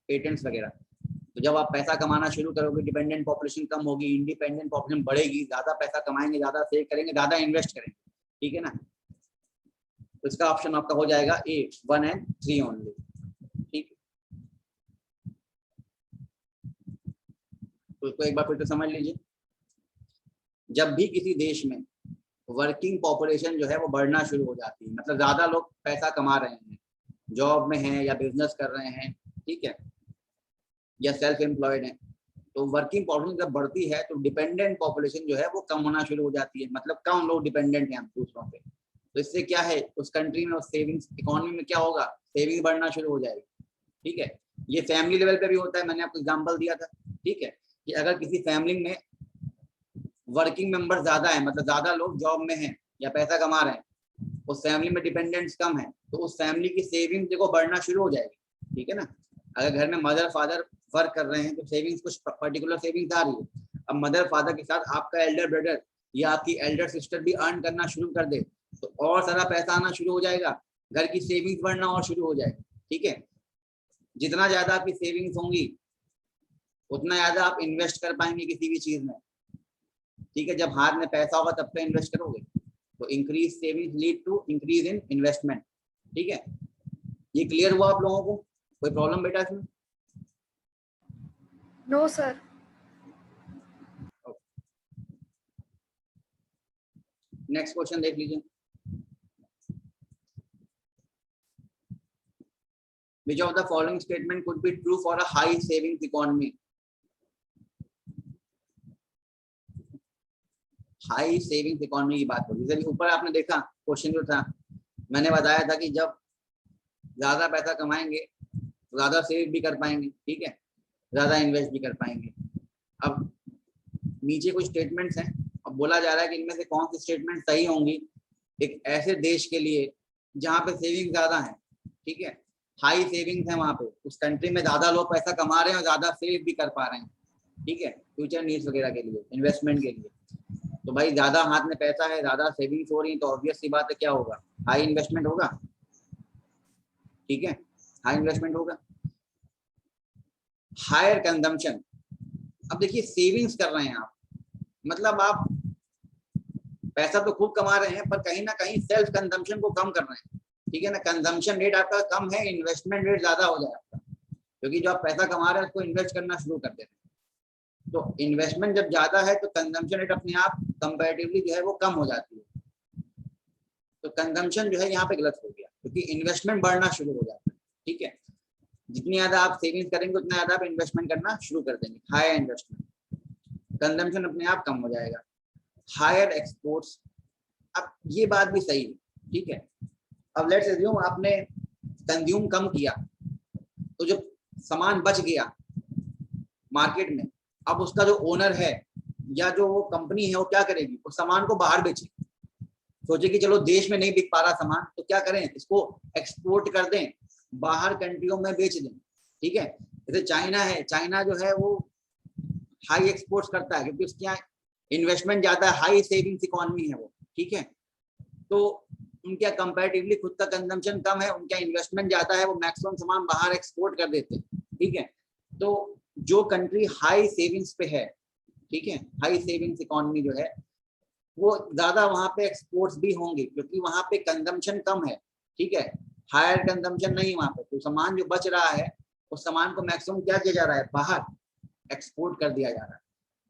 पेटेंट्स वगैरह। तो जब आप पैसा कमाना शुरू करोगे, डिपेंडेंट पॉपुलेशन कम होगी, इंडिपेंडेंट पॉपुलेशन बढ़ेगी, ज्यादा पैसा कमाएंगे, ज्यादा सेव करेंगे, ज्यादा इन्वेस्ट करेंगे, ठीक है ना। तो इसका ऑप्शन आपका हो जाएगा ए, 1 and 3 ओनली, ठीक। तो इसको एक बार फिर से समझ लीजिए, जब भी किसी देश में वर्किंग पॉपुलेशन जो है वो बढ़ना शुरू हो जाती है, मतलब ज्यादा लोग पैसा कमा रहे हैं, जॉब में हैं या बिजनेस कर रहे हैं, ठीक है, या सेल्फ एम्प्लॉयड हैं, तो वर्किंग पॉपुलेशन जब बढ़ती है तो डिपेंडेंट पॉपुलेशन जो है वो कम होना शुरू हो जाती है, मतलब कम लोग डिपेंडेंट हैं दूसरों पे। तो इससे क्या है, उस कंट्री में, उस सेविंग्स इकोनॉमी में क्या होगा, सेविंग बढ़ना शुरू हो जाएगी, ठीक है। ये फैमिली लेवल पे भी होता है, मैंने आपको एग्जांपल दिया था, ठीक है, कि अगर किसी फैमिली में वर्किंग मेंबर ज्यादा है, मतलब ज्यादा लोग जॉब में हैं या पैसा कमा रहे हैं, उस फैमिली में डिपेंडेंट्स कम है, तो उस फैमिली की सेविंग देखो बढ़ना शुरू हो जाएगी, ठीक है ना। अगर घर में मदर फादर वर्क कर रहे हैं तो सेविंग्स, कुछ पर्टिकुलर सेविंग्स आ रही है। अब मदर फादर के साथ आपका एल्डर ब्रदर या आपकी एल्डर सिस्टर भी अर्न करना शुरू कर दे तो और सारा पैसा आना शुरू हो जाएगा, घर की सेविंग्स बढ़ना और शुरू हो जाएगी। ठीक है, जितना ज्यादा आपकी सेविंग्स होंगी उतना ज्यादा आप इन्वेस्ट कर पाएंगे किसी भी चीज में। ठीक है, जब हाथ में पैसा होगा तब तो इन्वेस्ट करोगे। तो increase savings lead to increase in investment. ठीक है, ये क्लियर हुआ आप लोगों को? कोई प्रॉब्लम बेटा इसमें? No sir. नेक्स्ट क्वेश्चन देख लीजिए। Which of the following statement could be true for a high savings economy? High savings economy की बात होगी। जैसे ऊपर आपने देखा क्वेश्चन जो था, मैंने बताया था कि जब ज्यादा पैसा कमाएंगे तो ज्यादा सेव भी कर पाएंगे। ठीक है, ज्यादा इन्वेस्ट भी कर पाएंगे। अब नीचे कुछ स्टेटमेंट्स हैं, अब बोला जा रहा है कि इनमें से कौन सी स्टेटमेंट सही होंगी एक ऐसे देश के लिए जहाँ पे सेविंग ज्यादा है। ठीक है, हाई सेविंग्स है, वहां पे उस कंट्री में ज्यादा लोग पैसा कमा रहे हैं और ज्यादा सेव भी कर पा रहे हैं। ठीक है, फ्यूचर नीड्स वगैरह के लिए, इन्वेस्टमेंट के लिए। तो भाई ज्यादा हाथ में पैसा है, ज्यादा सेविंग्स हो रही है, तो ऑब्वियस सी बात है क्या होगा, हाई इन्वेस्टमेंट होगा। ठीक है, हाई इन्वेस्टमेंट होगा। हायर कंजम्पशन, अब देखिए सेविंग्स कर रहे हैं आप, मतलब आप पैसा तो खूब कमा रहे हैं पर कहीं ना कहीं सेल्फ कंजम्पशन को कम कर रहे हैं। ठीक है ना, कंजम्पशन रेट आपका कम है, इन्वेस्टमेंट रेट ज्यादा हो जाए आपका, क्योंकि जो आप पैसा कमा रहे हैं उसको इन्वेस्ट करना शुरू कर देते हैं। तो इन्वेस्टमेंट जब ज्यादा है तो कंजम्पशन रेट अपने आप कंपैरेटिवली जो है वो कम हो जाती है। तो कंजम्पशन जो है यहाँ पे गलत हो गया, क्योंकि इन्वेस्टमेंट बढ़ना शुरू हो जाता है। ठीक है, जितनी ज्यादा आप सेविंग्स करेंगे उतना ज्यादा आप इन्वेस्टमेंट करना शुरू कर देंगे, हायर इन्वेस्टमेंट, कंजम्पशन अपने आप कम हो जाएगा। हायर एक्सपोर्ट्स, अब ये बात भी सही है। ठीक है, अब लेट्स अज्यूम आपने कंज्यूम कम किया तो जो सामान बच गया मार्केट में, अब उसका जो ओनर है या जो वो कंपनी है वो क्या करेगी, उस सामान को बाहर बेचेगी। सोचे कि चलो देश में नहीं बिक पा रहा सामान तो क्या करें, इसको एक्सपोर्ट कर दें, बाहर कंट्रियों में बेच दें। ठीक है, जैसे चाइना है, चाइना जो है वो हाई एक्सपोर्ट्स करता है क्योंकि उसके यहाँ इन्वेस्टमेंट ज्यादा है, हाई सेविंग्स इकोनॉमी है वो। ठीक है, तो उनके कंपैरेटिवली खुद का कंजम्पशन कम है, उनका इन्वेस्टमेंट ज्यादा है, वो मैक्सिमम सामान बाहर एक्सपोर्ट कर देते हैं। ठीक है, तो जो कंट्री हाई सेविंग्स पे है, ठीक है, हाई सेविंग्स इकोनॉमी जो है वो ज्यादा वहां पे एक्सपोर्ट्स भी होंगे क्योंकि वहां पे कंजम्पशन कम है। ठीक है, हायर कंजम्पशन नहीं वहां पे, तो सामान जो बच रहा है उस सामान को मैक्सिमम क्या किया जा रहा है, बाहर एक्सपोर्ट कर दिया जा रहा है।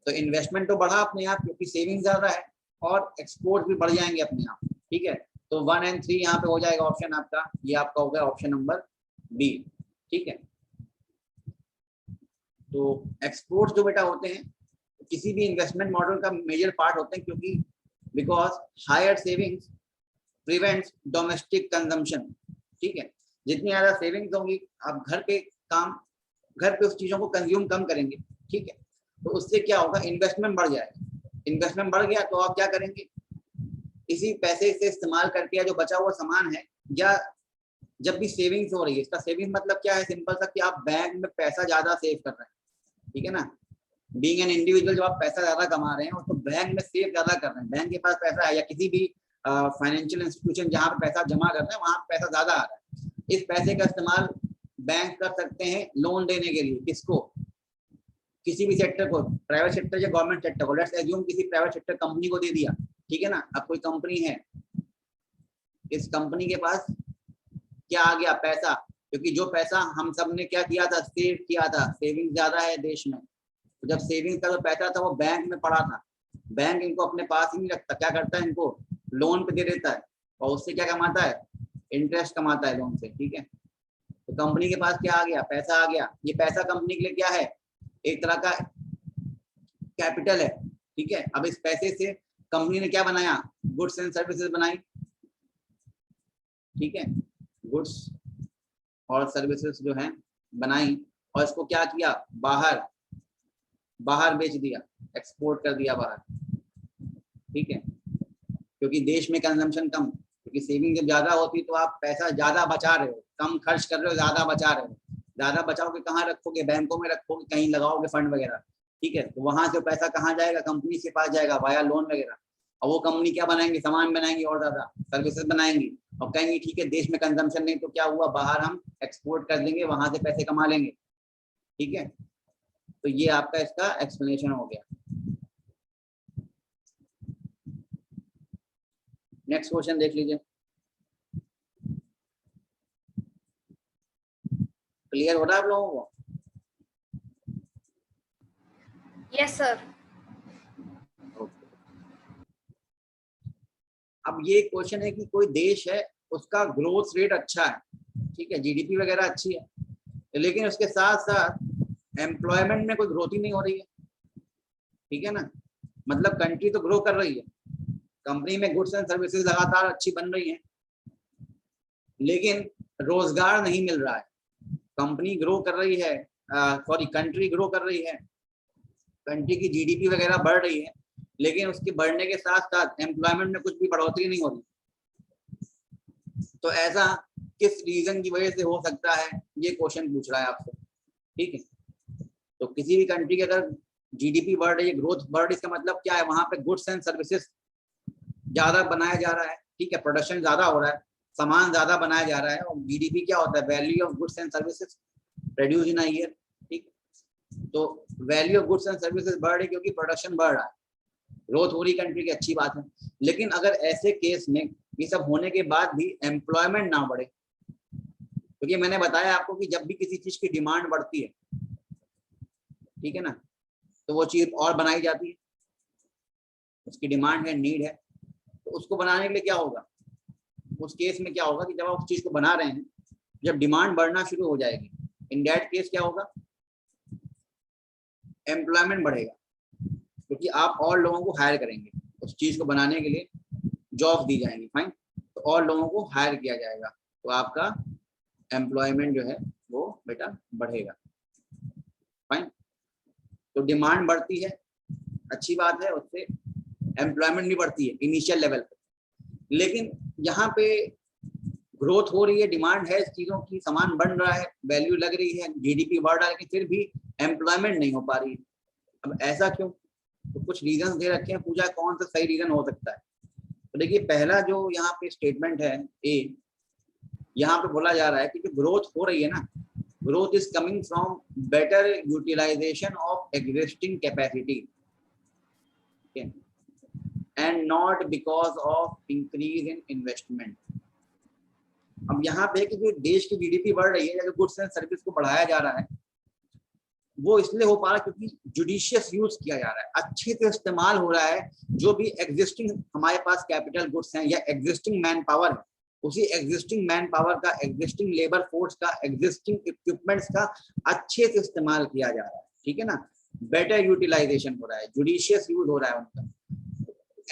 तो इन्वेस्टमेंट तो बढ़ा अपने आप क्योंकि सेविंग ज्यादा है, और एक्सपोर्ट भी बढ़ जाएंगे अपने आप। ठीक है, तो 1 और 3 यहाँ पे हो जाएगा ऑप्शन आपका, ये आपका हो गया ऑप्शन नंबर बी। ठीक है, तो एक्सपोर्ट जो बेटा होते हैं किसी भी इन्वेस्टमेंट मॉडल का मेजर पार्ट होते हैं, क्योंकि because higher savings prevents domestic consumption. ठीक है, जितनी ज्यादा सेविंग्स होंगी आप घर पे उस चीजों को कंज्यूम कम करेंगे। ठीक है, तो उससे क्या होगा, इन्वेस्टमेंट बढ़ जाएगा। इन्वेस्टमेंट बढ़ गया तो आप क्या करेंगे, इसी पैसे से इस्तेमाल करके या जो बचा हुआ सामान है, या जब भी सेविंग्स हो रही है, इसका सेविंग मतलब क्या है, सिंपल सा कि आप बैंक में पैसा ज्यादा सेव कर रहे हैं। ठीक है ना, बीइंग एन इंडिविजुअल जब आप पैसा ज्यादा कमा रहे हैं तो बैंक में सेव ज्यादा कर रहे हैं, बैंक के पास पैसा है, या किसी भी फाइनेंशियल इंस्टीट्यूशन जहाँ पे पैसा जमा कर रहे हैं वहां पैसा ज्यादा आ रहा है। इस पैसे का इस्तेमाल बैंक कर सकते हैं लोन देने के लिए, किसको, किसी भी सेक्टर को, प्राइवेट सेक्टर या गवर्नमेंट सेक्टर को। लेट्स एज्यूम किसी प्राइवेट सेक्टर कंपनी को दे दिया। ठीक है ना, अब कोई कंपनी है, इस कंपनी के पास क्या आ गया, पैसा, क्योंकि जो पैसा हम सब ने क्या किया था, सेव किया था, सेविंग ज्यादा है देश में, तो जब सेविंग का जो पैसा था वो बैंक में पड़ा था, बैंक इनको अपने पास ही नहीं रखता, क्या करता है, इनको लोन पे दे देता है, और उससे क्या कमाता है, इंटरेस्ट कमाता है लोन से। ठीक है, तो कंपनी के पास क्या आ गया, पैसा आ गया। ये पैसा कंपनी के लिए क्या है, एक तरह का कैपिटल है। ठीक है, अब इस पैसे से कंपनी ने क्या बनाया, गुड्स एंड सर्विसेज बनाई। ठीक है, गुड्स और सर्विसेज जो है बनाई, और इसको क्या किया, बाहर बेच दिया, एक्सपोर्ट कर दिया बाहर। ठीक है, क्योंकि देश में कंजम्पशन कम, क्योंकि सेविंग जब ज्यादा होती है तो आप पैसा ज्यादा बचा रहे हो, कम खर्च कर रहे हो, ज्यादा बचा रहे हो। ज्यादा बचाओगे कहाँ रखोगे, बैंकों में रखोगे, कहीं लगाओगे फंड वगैरह। ठीक है, तो वहां से पैसा कहाँ जाएगा, कंपनी के पास जाएगा वाया लोन वगैरह, और वो कंपनी क्या बनाएंगे, सामान बनाएंगे और ज्यादा सर्विसेज बनाएंगी और कहेंगे ठीक है देश में कंजम्पशन नहीं तो क्या हुआ, बाहर हम एक्सपोर्ट कर देंगे, वहां से पैसे कमा लेंगे। ठीक है, तो ये आपका इसका एक्सप्लेनेशन हो गया। नेक्स्ट क्वेश्चन देख लीजिए। क्लियर हो रहा है आप लोगों को? Yes sir. अब ये क्वेश्चन है कि कोई देश है उसका ग्रोथ रेट अच्छा है, ठीक है, जीडीपी वगैरह अच्छी है, लेकिन उसके साथ साथ एम्प्लॉयमेंट में कोई ग्रोथ ही नहीं हो रही है। ठीक है ना, मतलब कंट्री तो ग्रो कर रही है, कंपनी में गुड्स एंड सर्विसेज लगातार अच्छी बन रही है, लेकिन रोजगार नहीं मिल रहा है। कंपनी ग्रो कर रही है, सॉरी कंट्री ग्रो कर रही है, कंट्री की जीडीपी वगैरह बढ़ रही है, लेकिन उसके बढ़ने के साथ साथ एम्प्लॉयमेंट में कुछ भी बढ़ोतरी नहीं हो रही। तो ऐसा किस रीजन की वजह से हो सकता है, ये क्वेश्चन पूछ रहा है आपसे। ठीक है, तो किसी भी कंट्री की अगर जीडीपी बढ़ रही है, ग्रोथ बढ़ रही है, इसका मतलब क्या है, वहां पे गुड्स एंड सर्विसेज ज्यादा बनाया जा रहा है। ठीक है, प्रोडक्शन ज्यादा हो रहा है, सामान ज्यादा बनाया जा रहा है, और जीडीपी क्या होता है, value of goods and services produce in a year. ठीक, तो value of goods and services बढ़ रही क्योंकि प्रोडक्शन बढ़ रहा है, ग्रोथ हो रही कंट्री की, अच्छी बात है। लेकिन अगर ऐसे केस में ये सब होने के बाद भी एम्प्लॉयमेंट ना बढ़े, क्योंकि मैंने बताया आपको कि जब भी किसी चीज की डिमांड बढ़ती है, ठीक है ना, तो वो चीज और बनाई जाती है, उसकी डिमांड है, नीड है, तो उसको बनाने के लिए क्या होगा, उस केस में क्या होगा कि जब आप उस चीज को बना रहे हैं, जब डिमांड बढ़ना शुरू हो जाएगी, इन दैट केस क्या होगा, एम्प्लॉयमेंट बढ़ेगा, क्योंकि आप और लोगों को हायर करेंगे, उस चीज को बनाने के लिए जॉब दी जाएंगी, फाइन, तो और लोगों को हायर किया जाएगा, तो आपका एम्प्लॉयमेंट जो है वो बेटा बढ़ेगा। फाइन, तो डिमांड बढ़ती है, अच्छी बात है, उससे एम्प्लॉयमेंट नहीं बढ़ती है इनिशियल लेवल पे, लेकिन यहाँ पे ग्रोथ हो रही है, डिमांड है, चीजों की, सामान बन रहा है, वैल्यू लग रही है, जीडीपी बढ़ रहा है, लेकिन फिर भी एम्प्लॉयमेंट नहीं हो पा रही है। अब ऐसा क्यों, तो कुछ रीजन दे रखे हैं, पूछा कौन सा सही रीजन हो सकता है। तो देखिए पहला जो यहाँ पे स्टेटमेंट है ए, यहाँ पे बोला जा रहा है कि जो ग्रोथ हो रही है ना, growth is coming from better utilisation of existing capacity and not because of increase in investment. अब यहाँ पे कि जो देश की जीडीपी बढ़ रही है या जो गुड्स एंड सर्विस को बढ़ाया जा रहा है, वो इसलिए हो पा रहा है क्योंकि जुडिशियस यूज किया जा रहा है, अच्छे से इस्तेमाल हो रहा है, जो भी एग्जिस्टिंग हमारे पास कैपिटल गुड्स हैं या एग्जिस्टिंग मैन पावर है, उसी एग्जिस्टिंग मैन पावर का, एग्जिस्टिंग लेबर फोर्स का, एग्जिस्टिंग इक्विपमेंट्स का अच्छे से इस्तेमाल किया जा रहा है। ठीक है ना, बेटर यूटिलाइजेशन हो रहा है, जुडिशियस यूज हो रहा है उनका।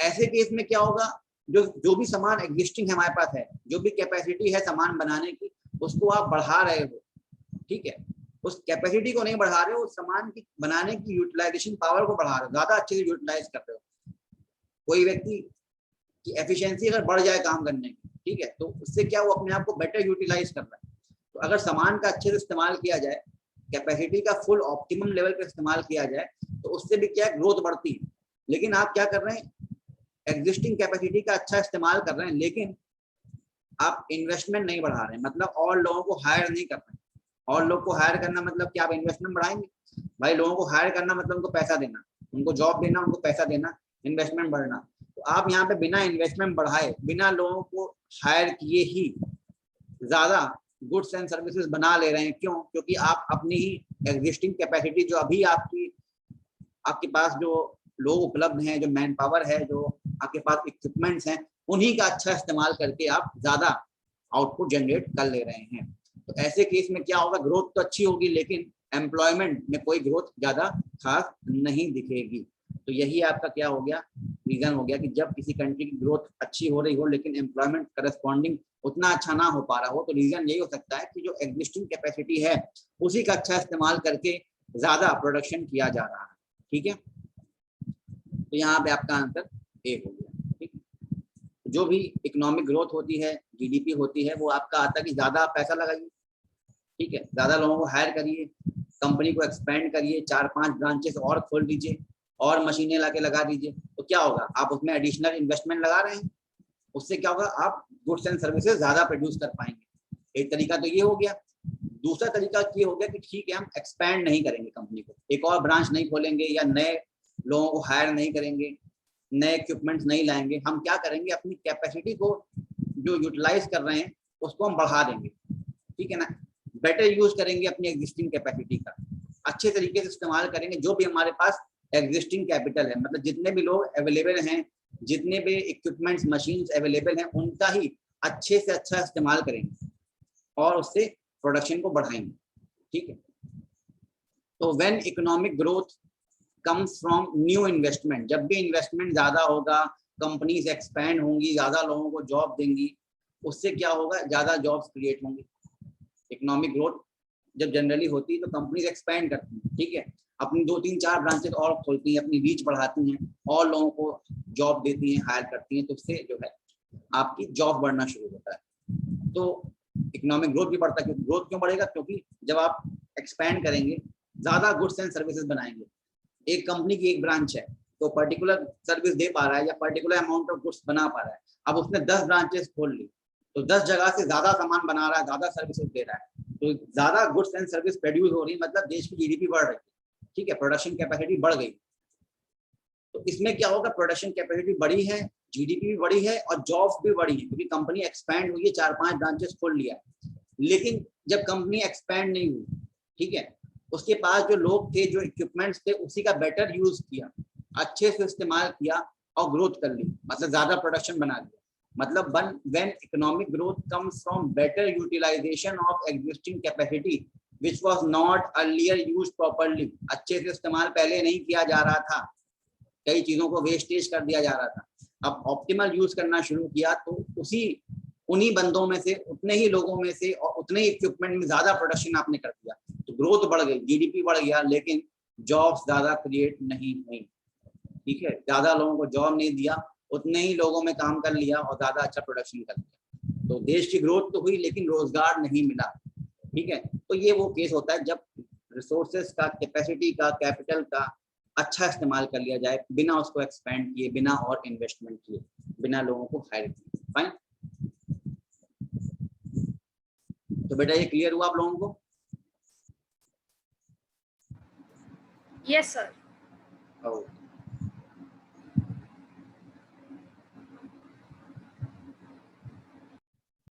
ऐसे केस में क्या होगा, जो भी सामान एग्जिस्टिंग है हमारे पास है, जो भी कैपेसिटी है सामान बनाने की, उसको आप बढ़ा रहे हो, ठीक है, उस कैपेसिटी को नहीं बढ़ा रहे हो, उस सामान की बनाने की यूटिलाइजेशन पावर को बढ़ा रहे हो, ज्यादा अच्छे से यूटिलाइज कर रहे हो। कोई व्यक्ति की एफिशिएंसी अगर बढ़ जाए काम करने की, ठीक है, तो उससे क्या, वो अपने आप को बेटर यूटिलाइज कर रहा है। तो अगर सामान का अच्छे से इस्तेमाल किया जाए, कैपेसिटी का फुल ऑप्टिमम लेवल पे इस्तेमाल किया जाए, तो उससे भी क्या, ग्रोथ बढ़ती है। लेकिन आप क्या कर रहे हैं, एग्जिस्टिंग कैपेसिटी का अच्छा इस्तेमाल कर रहे हैं, लेकिन आप इन्वेस्टमेंट नहीं बढ़ा रहे हैं, मतलब और लोगों को हायर नहीं कर रहे हैं। और लोग को हायर करना मतलब क्या, आप इन्वेस्टमेंट बढ़ाएंगे, भाई लोगों को हायर करना मतलब उनको पैसा देना, उनको जॉब देना, उनको पैसा देना, इन्वेस्टमेंट बढ़ना। तो आप यहाँ पे बिना इन्वेस्टमेंट बढ़ाए, बिना लोगों को हायर किए ही ज्यादा गुड्स एंड सर्विसेज बना ले रहे हैं। क्यों, क्योंकि आप अपनी ही एग्जिस्टिंग कैपेसिटी, जो अभी आपके पास जो लोग उपलब्ध हैं, जो मैन पावर है, जो आपके पास इक्विपमेंट्स हैं, उन्हीं का अच्छा इस्तेमाल करके आप ज्यादा आउटपुट जनरेट कर ले रहे हैं। तो ऐसे केस में क्या होगा, ग्रोथ तो अच्छी होगी, लेकिन एम्प्लॉयमेंट में कोई ग्रोथ ज्यादा खास नहीं दिखेगी। तो यही आपका क्या हो गया, रीजन हो गया कि जब किसी कंट्री की ग्रोथ अच्छी हो रही हो, लेकिन एम्प्लॉयमेंट करस्पॉन्डिंग उतना अच्छा ना हो पा रहा हो, तो रीजन यही हो सकता है कि जो एग्जिस्टिंग कैपेसिटी है, उसी का अच्छा इस्तेमाल करके ज्यादा प्रोडक्शन किया जा रहा है। ठीक है, तो यहाँ पे आपका आंसर ए हो गया। ठीक, जो भी इकोनॉमिक ग्रोथ होती है, जीडीपी होती है, वो आपका आता है कि ज्यादा पैसा लगाइए, ठीक है, ज्यादा लोगों को हायर करिए, कंपनी को एक्सपेंड करिए, 4-5 ब्रांचेस और खोल दीजिए, और मशीनें लाके लगा दीजिए, तो क्या होगा, आप उसमें एडिशनल इन्वेस्टमेंट लगा रहे हैं, उससे क्या होगा, आप गुड्स एंड सर्विसेज ज्यादा प्रोड्यूस कर पाएंगे। एक तरीका तो ये हो गया। दूसरा तरीका ये हो गया कि ठीक है, हम एक्सपैंड नहीं करेंगे कंपनी को, एक और ब्रांच नहीं खोलेंगे या नए लोगों को हायर नहीं करेंगे, नए इक्विपमेंट्स नहीं लाएंगे। हम क्या करेंगे, अपनी कैपेसिटी को जो यूटिलाइज कर रहे हैं उसको हम बढ़ा देंगे, ठीक है ना, बेटर यूज करेंगे अपनी एग्जिस्टिंग कैपेसिटी का, अच्छे तरीके से इस्तेमाल करेंगे जो भी हमारे पास एग्जिस्टिंग कैपिटल है, मतलब जितने भी लोग अवेलेबल हैं, जितने भी इक्विपमेंट्स मशीन्स अवेलेबल हैं, उनका ही अच्छे से अच्छा इस्तेमाल करेंगे और उससे प्रोडक्शन को बढ़ाएंगे, ठीक है। तो when economic growth comes from new investment, जब भी इन्वेस्टमेंट ज्यादा होगा, कंपनीज एक्सपैंड होंगी, ज्यादा लोगों को जॉब देंगी, उससे क्या होगा, ज्यादा जॉब्स क्रिएट होंगी। इकोनॉमिक ग्रोथ जब जनरली होती है तो कंपनीज एक्सपैंड करती हैं, ठीक है, अपनी 2-3-4 ब्रांचेस और खोलती हैं, अपनी रीच बढ़ाती हैं और लोगों को जॉब देती हैं, हायर करती हैं, तो उससे जो है आपकी जॉब बढ़ना शुरू होता है। तो इकोनॉमिक ग्रोथ भी बढ़ता है। ग्रोथ क्यों बढ़ेगा, क्योंकि जब आप एक्सपैंड करेंगे, ज्यादा गुड्स एंड सर्विसेज बनाएंगे, एक कंपनी की एक ब्रांच है तो पर्टिकुलर सर्विस दे पा रहा है या पर्टिकुलर अमाउंट ऑफ गुड्स बना पा रहा है, अब उसने 10 ब्रांचेस खोल ली तो 10 जगह से ज्यादा सामान बना रहा है, ज्यादा सर्विसेज दे रहा है, तो ज्यादा गुड्स एंड सर्विस प्रोड्यूस हो रही है, मतलब देश की जीडीपी बढ़ रही है, ठीक है, प्रोडक्शन कैपेसिटी बढ़ गई। तो इसमें क्या होगा, प्रोडक्शन कैपेसिटी बढ़ी है, जीडीपी भी बढ़ी है और जॉब्स भी बढ़ी है, क्योंकि कंपनी एक्सपैंड हुई है, 4-5 ब्रांचेस खोल लिया है। लेकिन जब कंपनी एक्सपैंड नहीं हुई, ठीक है, उसके पास जो लोग थे, जो इक्विपमेंट्स थे, उसी का बेटर यूज किया, अच्छे से इस्तेमाल किया और ग्रोथ कर ली, मतलब ज्यादा प्रोडक्शन बना लिया। मतलब when economic growth comes from better utilisation of existing capacity which was not earlier used properly, अच्छे से इस्तेमाल पहले नहीं किया जा रहा था, कई चीजों को वेस्टेज कर दिया जा रहा था, अब ऑप्टिमल यूज करना शुरू किया तो उन्हीं बंदों में से, उतने ही लोगों में से और उतने ही इक्विपमेंट में ज्यादा प्रोडक्शन आपने कर दिया, तो ग्रोथ बढ़ गई, जीडीपी बढ़ गया, लेकिन जॉब्स ज्यादा क्रिएट नहीं हुई, ठीक है, ज्यादा लोगों को जॉब नहीं दिया, उतने ही लोगों में काम कर लिया और ज्यादा अच्छा प्रोडक्शन कर लिया, तो देश की ग्रोथ तो हुई लेकिन रोजगार नहीं मिला, ठीक है। तो ये वो केस होता है जब रिसोर्सेज का, कैपेसिटी का, कैपिटल का अच्छा इस्तेमाल कर लिया जाए, बिना उसको एक्सपेंड किए, बिना और इन्वेस्टमेंट किए, बिना लोगों को हायर किए। फाइन, तो बेटा ये क्लियर हुआ आप लोगों को? Yes, sir. ओके।